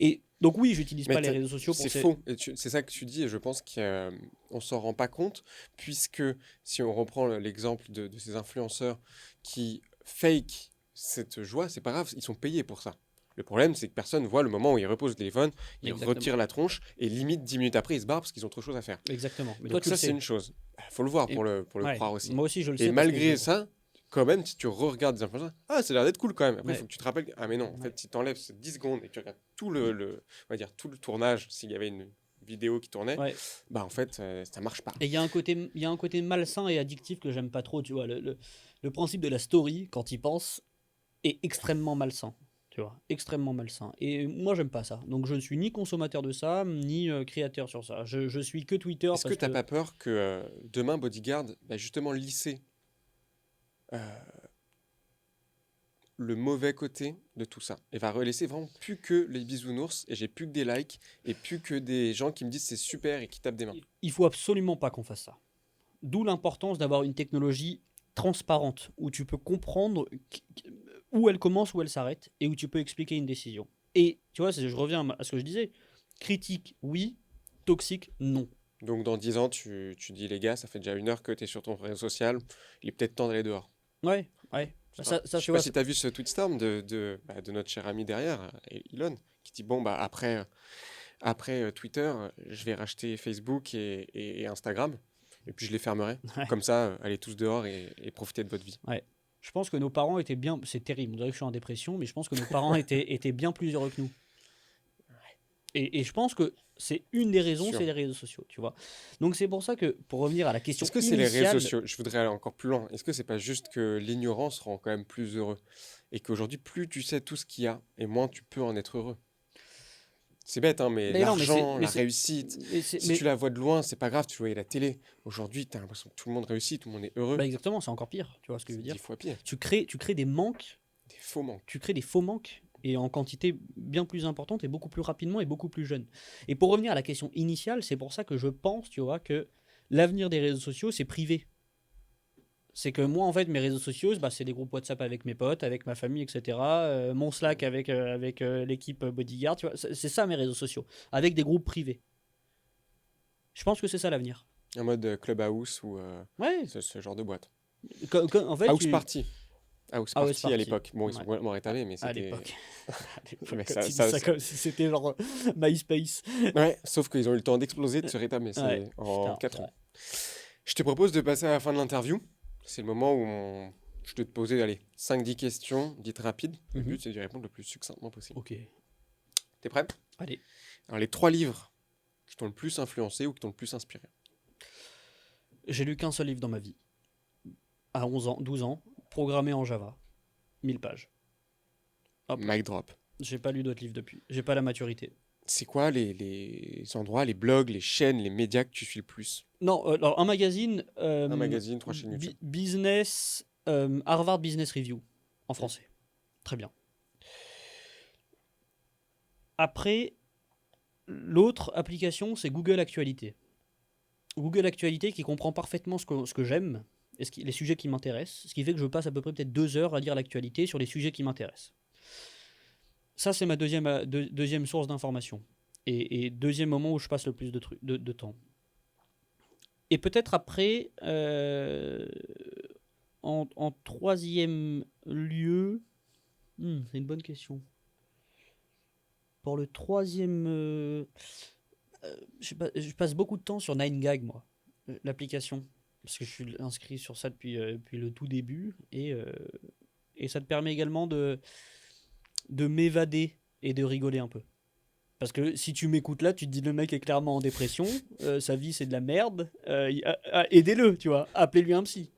Et donc oui, j'utilise Mais pas les réseaux sociaux pour c'est ces. faux. Et c'est ça que tu dis, et je pense qu'on s'en rend pas compte, puisque si on reprend l'exemple de ces influenceurs qui fake cette joie, c'est pas grave, ils sont payés pour ça. Le problème, c'est que personne voit le moment où ils reposent le téléphone, ils Exactement. retirent la tronche, et limite 10 minutes après, ils se barrent parce qu'ils ont autre chose à faire. Exactement. Mais toi, Donc tu le ça, c'est sais. une chose. Il faut le voir Et, pour le ouais, croire aussi. moi aussi, je le Et sais parce que je. malgré ça, quand même, si tu re-regardes des influenceurs, ah, ça a l'air d'être cool quand même. Après, il Ouais, faut que tu te rappelles, ah mais non, en ouais. fait, si tu enlèves ces 10 secondes et que tu regardes tout on va dire, tout le tournage, s'il y avait une vidéo qui tournait, Ouais. bah en fait, ça marche pas. Et il y a un côté malsain et addictif que j'aime pas trop, tu vois. Le principe de la story, quand il pense, est extrêmement malsain. Tu vois, extrêmement malsain. Et moi, j'aime pas ça. Donc, je ne suis ni consommateur de ça, ni créateur sur ça. Je suis que Twitter Est-ce que parce t'as que pas peur que demain, Bodyguard va justement lisser euh, le mauvais côté de tout ça et va relaisser vraiment plus que les bisounours et j'ai plus que des likes et plus que des gens qui me disent c'est super et qui tapent des mains. il faut absolument pas qu'on fasse ça. D'où l'importance d'avoir une technologie transparente où tu peux comprendre où elle commence, où elle s'arrête et où tu peux expliquer une décision. Et tu vois, je reviens à ce que je disais. Critique, oui. Toxique, non. Donc dans 10 ans, tu dis les gars, ça fait déjà 1 heure que tu es sur ton réseau social, il est peut-être temps d'aller dehors. Ouais, ouais. Je sais pas. Ça Je sais tu pas vois. si tu as vu ce tweetstorm de notre cher ami derrière, Elon, qui dit bon bah après Twitter, je vais racheter Facebook et Instagram, et puis je les fermerai. Ouais, Comme ça, allez tous dehors et profitez de votre vie. ouais. Je pense que nos parents étaient bien. C'est terrible, on dirait que je suis en dépression, mais je pense que nos parents étaient bien plus heureux que nous. Et je pense que c'est une des C'est raisons, sûr. c'est les réseaux sociaux, tu vois. Donc c'est pour ça que, pour revenir à la question Est-ce que c'est les réseaux initiale, sociaux? Je voudrais aller encore plus loin. Est-ce que c'est pas juste que l'ignorance rend quand même plus heureux? Et qu'aujourd'hui, plus tu sais tout ce qu'il y a, et moins tu peux en être heureux. C'est bête, hein, mais mais non, l'argent, la réussite, si mais tu la vois de loin, c'est pas grave, tu voyais la télé. Aujourd'hui, tu as l'impression que tout le monde réussit, tout le monde est heureux. bah exactement, c'est encore pire, tu vois ce que je C'est veux 10 dire. fois pire. Tu crées des manques, Des faux manques. tu crées des faux manques et en quantité bien plus importante et beaucoup plus rapidement et beaucoup plus jeune. Et pour revenir à la question initiale, c'est pour ça que je pense, tu vois, que l'avenir des réseaux sociaux, c'est privé. C'est que moi, en fait, mes réseaux sociaux, bah, c'est des groupes WhatsApp avec mes potes, avec ma famille, etc. Mon Slack avec l'équipe Bodyguard, tu vois. C'est ça mes réseaux sociaux, avec des groupes privés. Je pense que c'est ça l'avenir. En mode Clubhouse ou Ouais. ce genre de boîte. En fait, House Party. House Ah ouais, c'est Party à parti. l'époque. Bon, ils sont Ouais. complètement rétamés, mais À c'était. l'époque. À l'époque, Mais quand tu dis ça comme si c'était genre MySpace. Ouais, sauf qu'ils ont eu le temps d'exploser, de se rétamer. Ouais. C'est en Putain, 4 c'est ans. vrai. Je te propose de passer à la fin de l'interview. C'est le moment où je vais te poser, allez, 5-10 questions dites rapides. Le Mhm. but, c'est d'y répondre le plus succinctement possible. Ok. T'es prêt? Allez. Alors, les 3 livres qui t'ont le plus influencé ou qui t'ont le plus inspiré. J'ai lu qu'un seul livre dans ma vie. À 11 ans, 12 ans, programmé en Java. 1000 pages. Hop. Mic drop. J'ai pas lu d'autres livres depuis. J'ai pas la maturité. C'est quoi les endroits, les blogs, les chaînes, les médias que tu suis le plus? Non, alors un magazine. Un magazine, 3 chaînes YouTube. Business. Harvard Business Review. En français. Très bien. Après, l'autre application, c'est Google Actualité. Google Actualité qui comprend parfaitement ce que j'aime, et les sujets qui m'intéressent, ce qui fait que je passe à peu près peut-être 2 heures à lire l'actualité sur les sujets qui m'intéressent. Ça, c'est ma deuxième source d'information. Et deuxième moment où je passe le plus de temps. Et peut-être après, en troisième lieu, c'est une bonne question. Pour le troisième, je passe beaucoup de temps sur 9gag, moi, l'application. Parce que je suis inscrit sur ça depuis le tout début. Et Et ça te permet également de m'évader et de rigoler un peu. Parce que si tu m'écoutes là, tu te dis le mec est clairement en dépression, sa vie c'est de la merde, aidez-le, tu vois, appelez-lui un psy.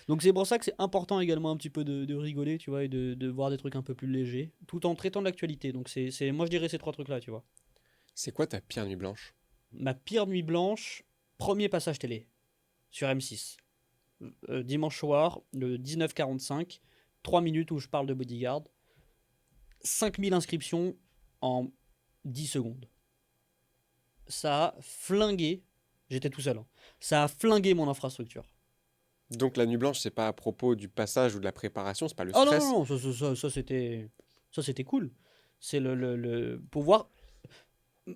Donc c'est pour ça que c'est important également un petit peu de rigoler, tu vois, et de voir des trucs un peu plus légers, tout en traitant de l'actualité. Donc moi je dirais ces trois trucs-là, tu vois. C'est quoi ta pire nuit blanche? Ma pire nuit blanche, premier passage télé, sur M6. Dimanche soir, le 19h45, 3 minutes où je parle de Bodyguard, 5000 inscriptions en 10 secondes. Ça a flingué, j'étais tout seul, hein. Ça a flingué mon infrastructure. Donc la nuit blanche, c'est pas à propos du passage ou de la préparation, c'est pas le Oh non, non, stress. non, ça c'était cool. C'est le pouvoir.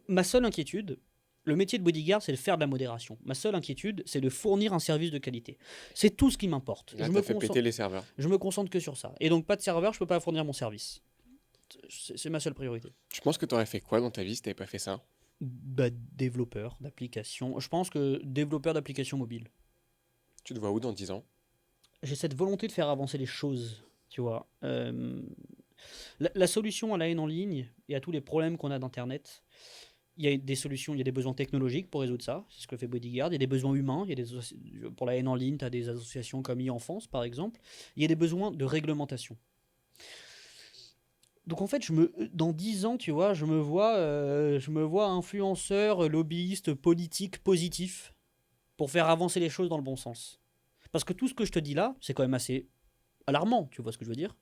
Ma seule inquiétude, le métier de bodyguard, c'est de faire de la modération. Ma seule inquiétude, c'est de fournir un service de qualité. C'est tout ce qui m'importe. Là, t'as fait péter les serveurs. Je me concentre que sur ça. Et donc, pas de serveur, je peux pas fournir mon service. C'est ma seule priorité. Je pense que t'aurais fait quoi dans ta vie si t'avais pas fait ça? Bah, développeur d'applications. Je pense que développeur d'applications mobiles. Tu te vois où dans 10 ans? J'ai cette volonté de faire avancer les choses, tu vois. La solution à la haine en ligne et à tous les problèmes qu'on a d'Internet, il y a des solutions, il y a des besoins technologiques pour résoudre ça, c'est ce que fait Bodyguard. Il y a des besoins humains, pour la haine en ligne, tu as des associations comme e-enfance par exemple. Il y a des besoins de réglementation. Donc en fait, dans 10 ans, tu vois, je me vois influenceur, lobbyiste, politique, positif, pour faire avancer les choses dans le bon sens. Parce que tout ce que je te dis là, c'est quand même assez alarmant, tu vois ce que je veux dire.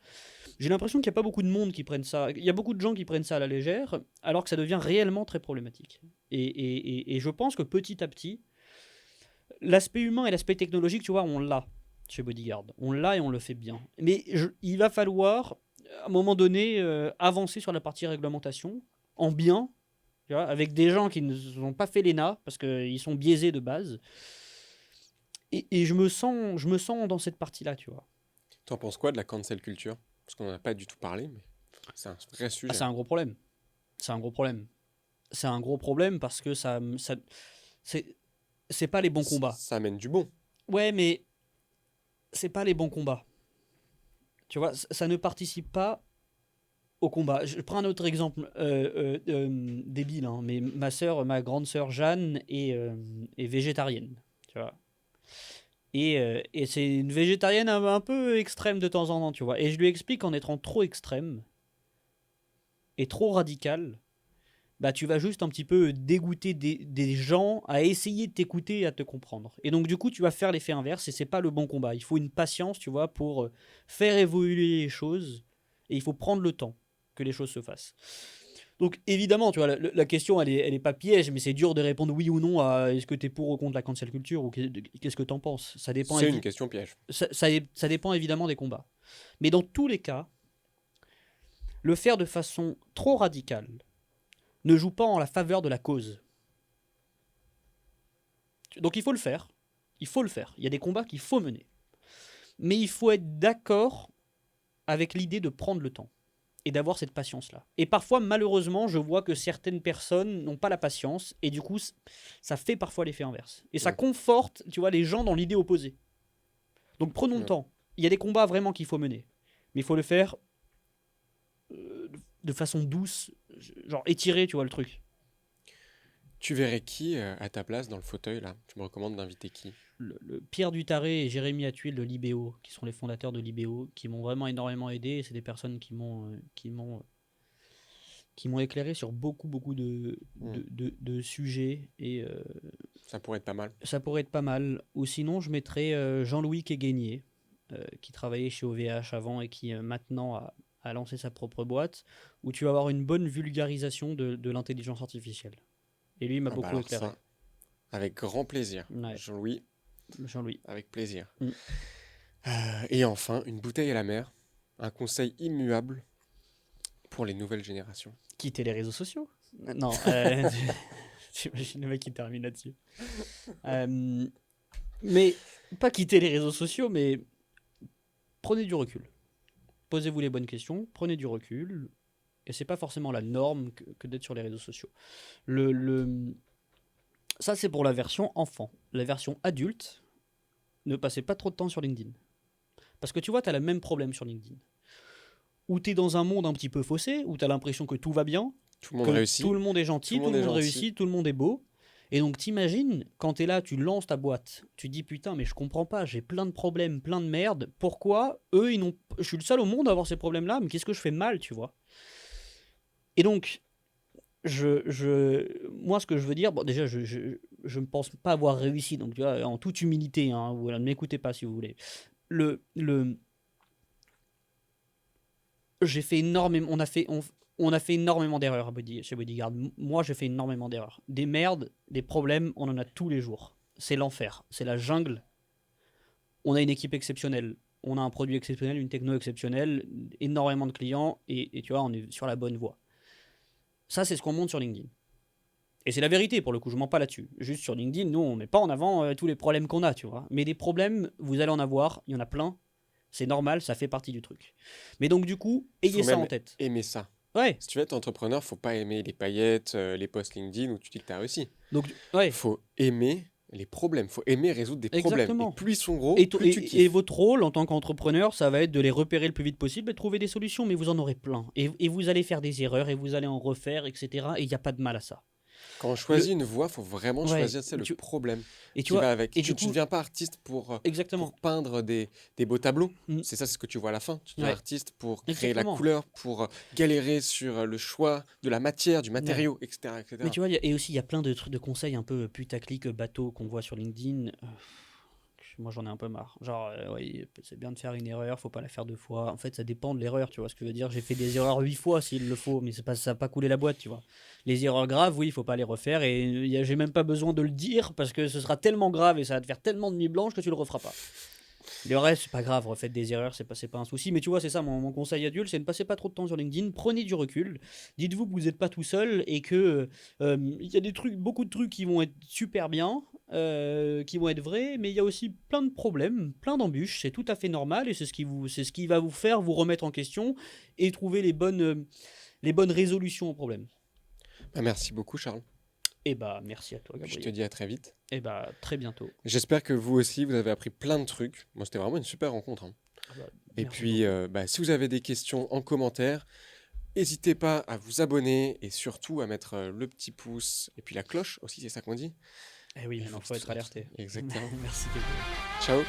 J'ai l'impression qu'il n'y a pas beaucoup de monde qui prennent ça. Il y a beaucoup de gens qui prennent ça à la légère, alors que ça devient réellement très problématique. Et je pense que petit à petit, l'aspect humain et l'aspect technologique, tu vois, on l'a chez Bodyguard. On l'a et on le fait bien. Mais il va falloir, à un moment donné, avancer sur la partie réglementation, en bien, tu vois, avec des gens qui ne ont pas fait l'ENA, parce qu'ils sont biaisés de base. Et je me sens dans cette partie-là, tu vois. T'en penses quoi de la cancel culture? Parce qu'on en a pas du tout parlé, mais c'est un vrai Ah, sujet. c'est un gros problème. C'est un gros problème. C'est un gros problème parce que c'est, c'est pas les bons combats. Ça amène du bon. Ouais, mais c'est pas les bons combats. Tu vois, ça ne participe pas au combat. Je prends un autre exemple débile, hein, mais ma grande sœur Jeanne est végétarienne. Tu vois. Et c'est une végétarienne un peu extrême de temps en temps, tu vois. Et je lui explique qu'en étant trop extrême et trop radical, bah tu vas juste un petit peu dégoûter des gens à essayer de t'écouter et à te comprendre. Et donc du coup, tu vas faire l'effet inverse et c'est pas le bon combat. Il faut une patience, tu vois, pour faire évoluer les choses et il faut prendre le temps que les choses se fassent. Donc évidemment, tu vois, la question elle est pas piège, mais c'est dur de répondre oui ou non à est-ce que tu es pour ou contre la cancel culture ou qu'est-ce que t'en penses. C'est une question piège. Ça dépend évidemment des combats. Mais dans tous les cas, le faire de façon trop radicale ne joue pas en la faveur de la cause. Donc il faut le faire. Il faut le faire. Il y a des combats qu'il faut mener. Mais il faut être d'accord avec l'idée de prendre le temps et d'avoir cette patience-là. Et parfois, malheureusement, je vois que certaines personnes n'ont pas la patience et du coup, ça fait parfois l'effet inverse. Et ça Ouais. conforte, tu vois, les gens dans l'idée opposée. Donc prenons le Ouais. temps. Il y a des combats vraiment qu'il faut mener. Mais il faut le faire de façon douce, genre étirer, tu vois, le truc. Tu verrais qui à ta place dans le fauteuil là? Tu me recommandes d'inviter qui? Pierre Dutaré et Jérémy Attuil de Libéo, qui sont les fondateurs de Libéo, qui m'ont vraiment énormément aidé. C'est des personnes qui m'ont éclairé sur beaucoup Hmm. de sujets et Ça pourrait être pas mal. ça pourrait être pas mal. Ou sinon, je mettrais Jean-Louis Quéguenier, qui travaillait chez OVH avant et qui maintenant a lancé sa propre boîte, où tu vas avoir une bonne vulgarisation de l'intelligence artificielle. Et lui, il m'a Ah bah beaucoup alors éclairé. ça, avec grand plaisir. Ouais, Jean-Louis, Jean-Louis. avec plaisir. Mm. Et enfin, une bouteille à la mer. Un conseil immuable pour les nouvelles générations. Quitter les réseaux sociaux. Non, j'imagine le mec qui termine là-dessus. Euh, mais pas quitter les réseaux sociaux, mais prenez du recul. Posez-vous les bonnes questions, prenez du recul. Et c'est pas forcément la norme que d'être sur les réseaux sociaux. Ça, c'est pour la version enfant. La version adulte, ne passez pas trop de temps sur LinkedIn. Parce que tu vois, tu as le même problème sur LinkedIn. Où tu es dans un monde un petit peu faussé, où tu as l'impression que tout va bien, Tout le monde que réussit. tout le monde est gentil, tout le monde gentil. réussit, tout le monde est beau. Et donc t'imagines, quand t'es là, tu lances ta boîte, tu dis putain mais je comprends pas, j'ai plein de problèmes, plein de merde, pourquoi eux ils n'ont... Je suis le seul au monde à avoir ces problèmes-là, mais qu'est-ce que je fais mal, tu vois. Et donc, moi ce que je veux dire, bon déjà je ne pense pas avoir réussi, donc tu vois, en toute humilité, hein, voilà, ne m'écoutez pas si vous voulez. Le, j'ai fait énormément, on a fait énormément d'erreurs chez Bodyguard. Moi, j'ai fait énormément d'erreurs. Des merdes, des problèmes, on en a tous les jours. C'est l'enfer, c'est la jungle. On a une équipe exceptionnelle, on a un produit exceptionnel, une techno exceptionnelle, énormément de clients, et tu vois, on est sur la bonne voie. Ça, c'est ce qu'on montre sur LinkedIn. Et c'est la vérité, pour le coup, je mens pas là-dessus. Juste sur LinkedIn, nous, on met pas en avant tous les problèmes qu'on a, tu vois. Mais des problèmes, vous allez en avoir, il y en a plein. C'est normal, ça fait partie du truc. Mais donc, du coup, ayez ça en tête. Aimer ça. Ouais. Si tu veux être entrepreneur, faut pas aimer les paillettes, les posts LinkedIn où tu dis que tu as réussi. Donc, ouais. Faut aimer les problèmes. Faut aimer résoudre des problèmes. Exactement. Et plus ils sont gros, Et, plus tu kiffes. et votre rôle en tant qu'entrepreneur, ça va être de les repérer le plus vite possible et de trouver des solutions. Mais vous en aurez plein. Et vous allez faire des erreurs et vous allez en refaire, etc. Et il n'y a pas de mal à ça. Quand on choisit une voie, faut vraiment choisir le problème et qui va avec. Et tu ne deviens pas artiste pour peindre des beaux tableaux. C'est ça, c'est ce que tu vois à la fin. Tu deviens artiste pour créer la couleur, pour galérer sur le choix de la matière, du matériau, etc., etc. Mais tu vois, et aussi, il y a plein de trucs, de conseils un peu putaclic, bateau qu'on voit sur LinkedIn. Moi, j'en ai un peu marre. Genre, ouais, c'est bien de faire une erreur, faut pas la faire 2 fois. En fait, ça dépend de l'erreur, tu vois ce que je veux dire. J'ai fait des erreurs 8 fois s'il le faut, mais ça va pas couler la boîte, tu vois. Les erreurs graves, oui, il faut pas les refaire, et j'ai même pas besoin de le dire parce que ce sera tellement grave et ça va te faire tellement de nuit blanche que tu le referas pas. Le reste, c'est pas grave, refaites des erreurs, c'est pas un souci. Mais tu vois, c'est ça, mon conseil adulte, c'est ne passez pas trop de temps sur LinkedIn, prenez du recul, dites-vous que vous n'êtes pas tout seul et que il y a beaucoup de trucs qui vont être super bien, qui vont être vrais, mais il y a aussi plein de problèmes, plein d'embûches, c'est tout à fait normal et c'est ce qui va vous faire vous remettre en question et trouver les bonnes résolutions aux problèmes. Merci beaucoup, Charles. Et merci à toi, Gabriel. Je te dis à très vite. Et très bientôt. J'espère que vous aussi, vous avez appris plein de trucs. Moi, c'était vraiment une super rencontre. Hein. Et puis, si vous avez des questions en commentaire, n'hésitez pas à vous abonner et surtout à mettre le petit pouce et puis la cloche aussi, c'est ça qu'on dit. Eh oui, il faut être alerté. Exactement. Merci, Gabriel. Ciao.